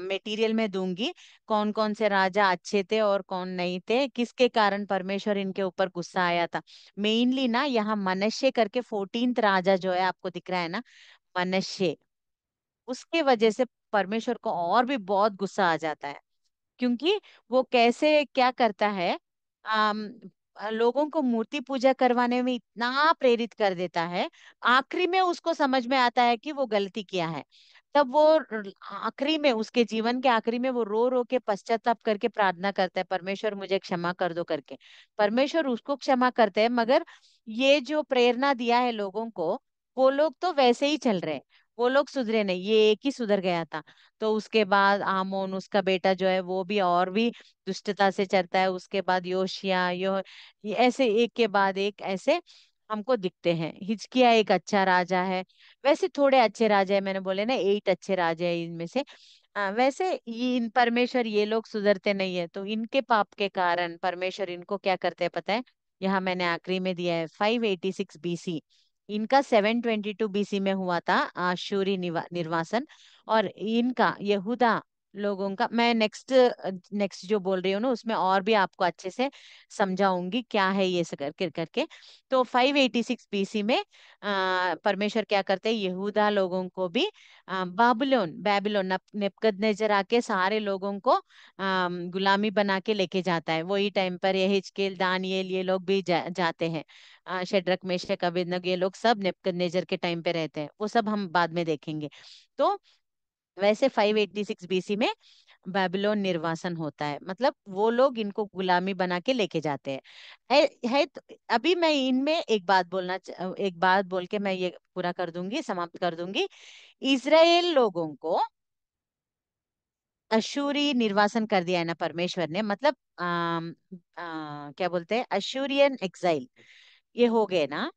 मटेरियल में दूंगी। कौन कौन से राजा अच्छे थे और कौन नहीं थे, किसके कारण परमेश्वर इनके ऊपर गुस्सा आया था। मेनली ना यहाँ मनश्शे करके 14th राजा जो है आपको दिख रहा है ना, मनश्शे, उसके वजह से परमेश्वर को और भी बहुत गुस्सा आ जाता है। क्योंकि वो कैसे क्या करता है, आम, लोगों को मूर्ति पूजा करवाने में इतना प्रेरित कर देता है। आखिरी में उसको समझ में आता है कि वो गलती किया है। तब वो आखिरी में, उसके जीवन के आखिरी में वो रो रो के पश्चाताप करके प्रार्थना करता है, परमेश्वर मुझे क्षमा कर दो करके। परमेश्वर उसको क्षमा करते हैं, मगर ये जो प्रेरणा दिया है लोगों को, वो लोग तो वैसे ही चल रहे हैं। वो लोग सुधरे नहीं, ये एक ही सुधर गया था। तो उसके बाद आमोन, उसका बेटा जो है, वो भी और भी दुष्टता से चलता है। उसके बाद योशिया, ये ऐसे एक के बाद एक ऐसे हमको दिखते हैं। हिजकिया एक अच्छा राजा है। वैसे थोड़े अच्छे राजा है, मैंने बोले ना 8 अच्छे राजा है इनमें से। वैसे ये इन परमेश्वर, ये लोग सुधरते नहीं है, तो इनके पाप के कारण परमेश्वर इनको क्या करते हैं पता है? यहाँ मैंने आखिरी में दिया है 586 BC। इनका 722 BC में हुआ था आशूरी निर्वासन। और इनका यहूदा लोगों का मैं नेक्स्ट नेक्स्ट जो बोल रही हूँ ना, उसमें और भी आपको अच्छे से समझाऊंगी क्या है ये सब करके करके। तो 586 BC में परमेश्वर क्या करते हैं, यहूदा लोगों को भी बाबुलोन बेबीलोन नेबुकदनेस्सर आके सारे लोगों को गुलामी बना के लेके जाता है। वही टाइम पर ये हिजकेल, दानियेल, ये लोग भी जाते हैं। शड्रक, मेशक, अबेदनगो, ये लोग सब नेबुकदनेस्सर के टाइम पे रहते हैं, वो सब हम बाद में देखेंगे। तो वैसे 586 BC में बेबीलोन निर्वासन होता है, मतलब वो लोग इनको गुलामी बना के लेके जाते हैं। तो अभी मैं इनमें एक बात बोल के मैं ये पूरा कर दूंगी, समाप्त कर दूंगी। इज़राइल लोगों को अशूरी निर्वासन कर दिया है ना परमेश्वर ने, मतलब क्या बोलते हैं, अशूरियन एक्साइल ये हो गए ना।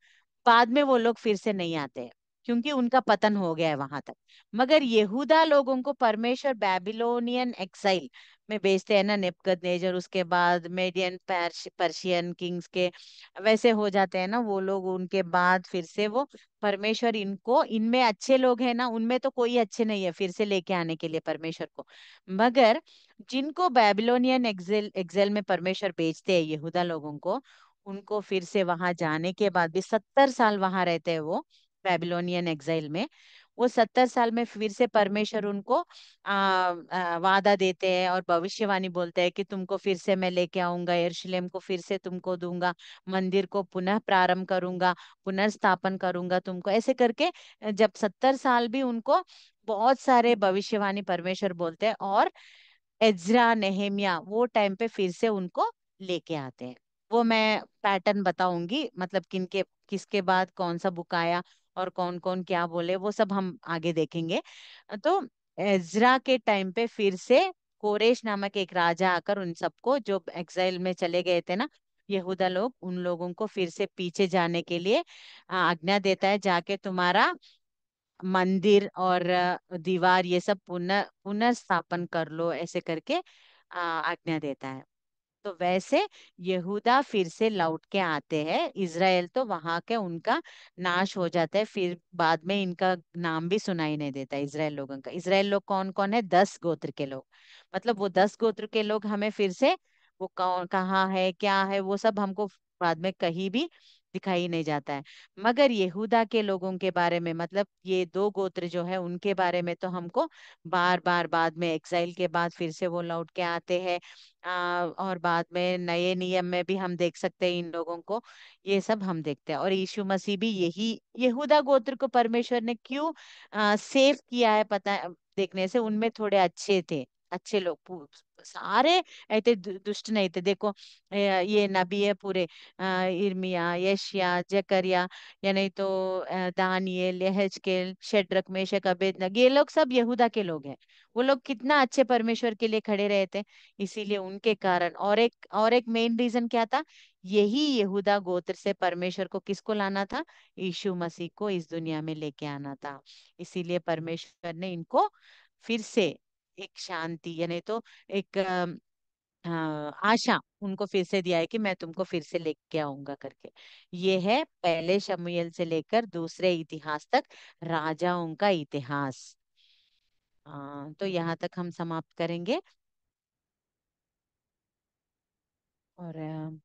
बाद में वो लोग फिर से नहीं आते, क्योंकि उनका पतन हो गया है वहां तक। मगर यहूदा लोगों को परमेश्वर बैबिलोनियन एक्साइल में भेजते हैं ना, नेबुकदनेस्सर, उसके बाद मेडियन पर्शियन किंग्स के वैसे हो जाते हैं ना वो लोग। उनके बाद फिर से वो परमेश्वर इनको, इनमें अच्छे लोग हैं ना, उनमें तो कोई अच्छे नहीं है फिर से लेके आने के लिए परमेश्वर को। मगर जिनको बैबिलोनियन एक्सेल एक्सेल में परमेश्वर भेजते हैं यहूदा लोगों को, उनको फिर से वहां जाने के बाद भी 70 साल वहां रहते हैं वो बेबीलोनियन एग्जाइल में। वो 70 साल में फिर से परमेश्वर उनको वादा देते हैं और भविष्यवाणी बोलते हैं कि तुमको फिर से मैं लेके आऊंगा, यरूशलेम को फिर से तुमको दूंगा, मंदिर को पुनः प्रारंभ करूंगा, पुनर्स्थापन करूंगा तुमको, ऐसे करके जब 70 साल भी उनको बहुत सारे भविष्यवाणी परमेश्वर बोलते हैं। और एज्रा, नेहेमिया वो टाइम पे फिर से उनको लेके आते हैं। वो मैं पैटर्न बताऊंगी, मतलब किनके किसके बाद कौन सा बुक आया और कौन कौन क्या बोले, वो सब हम आगे देखेंगे। तो एज्रा के टाइम पे फिर से कोरेश नामक एक राजा आकर उन सबको, जो एक्साइल में चले गए थे ना यहूदा लोग, उन लोगों को फिर से पीछे जाने के लिए आज्ञा देता है, जाके तुम्हारा मंदिर और दीवार ये सब पुनर्स्थापन कर लो, ऐसे करके आज्ञा देता है। तो वैसे यहूदा फिर से लौट के आते हैं, इज़राइल तो वहां के उनका नाश हो जाता है, फिर बाद में इनका नाम भी सुनाई नहीं देता इज़राइल लोगों का। इज़राइल लोग कौन कौन है? 10 गोत्र के लोग। मतलब वो 10 गोत्र के लोग हमें फिर से, वो कौन कहाँ है क्या है वो सब हमको बाद में कहीं भी दिखाई नहीं जाता है। मगर यहूदा के लोगों के बारे में, मतलब ये 2 गोत्र जो है उनके बारे में तो हमको बार बार बाद में एक्साइल के बाद फिर से वो लौट के आते हैं। और बाद में नए नियम में भी हम देख सकते हैं इन लोगों को, ये सब हम देखते हैं। और यीशु मसीह भी यही यहूदा गोत्र को परमेश्वर ने क्यों सेव किया है पता है? देखने से उनमें थोड़े अच्छे थे, अच्छे लोग सारे ऐसे दुष्ट नहीं थे। देखो ये नबी है पूरे, इर्मिया, यशायाह, जकरिया, या नहीं तो दानियेल, यहेजकेल, शद्रक, मेशक, अबेदनगो, ये लोग सब यहूदा के लोग हैं। वो लोग कितना अच्छे परमेश्वर के लिए खड़े रहे थे। इसीलिए उनके कारण, और एक मेन रीजन क्या था, यही यहूदा गोत्र से परमेश्वर को किसको लाना था, यीशु मसीह को इस दुनिया में लेके आना था। इसीलिए परमेश्वर ने इनको फिर से एक शांति, यानी तो एक आशा उनको फिर से दिया है कि मैं तुमको फिर से लेके आऊंगा करके। ये है पहले शमूएल से लेकर दूसरे इतिहास तक राजाओं का इतिहास। तो यहाँ तक हम समाप्त करेंगे। और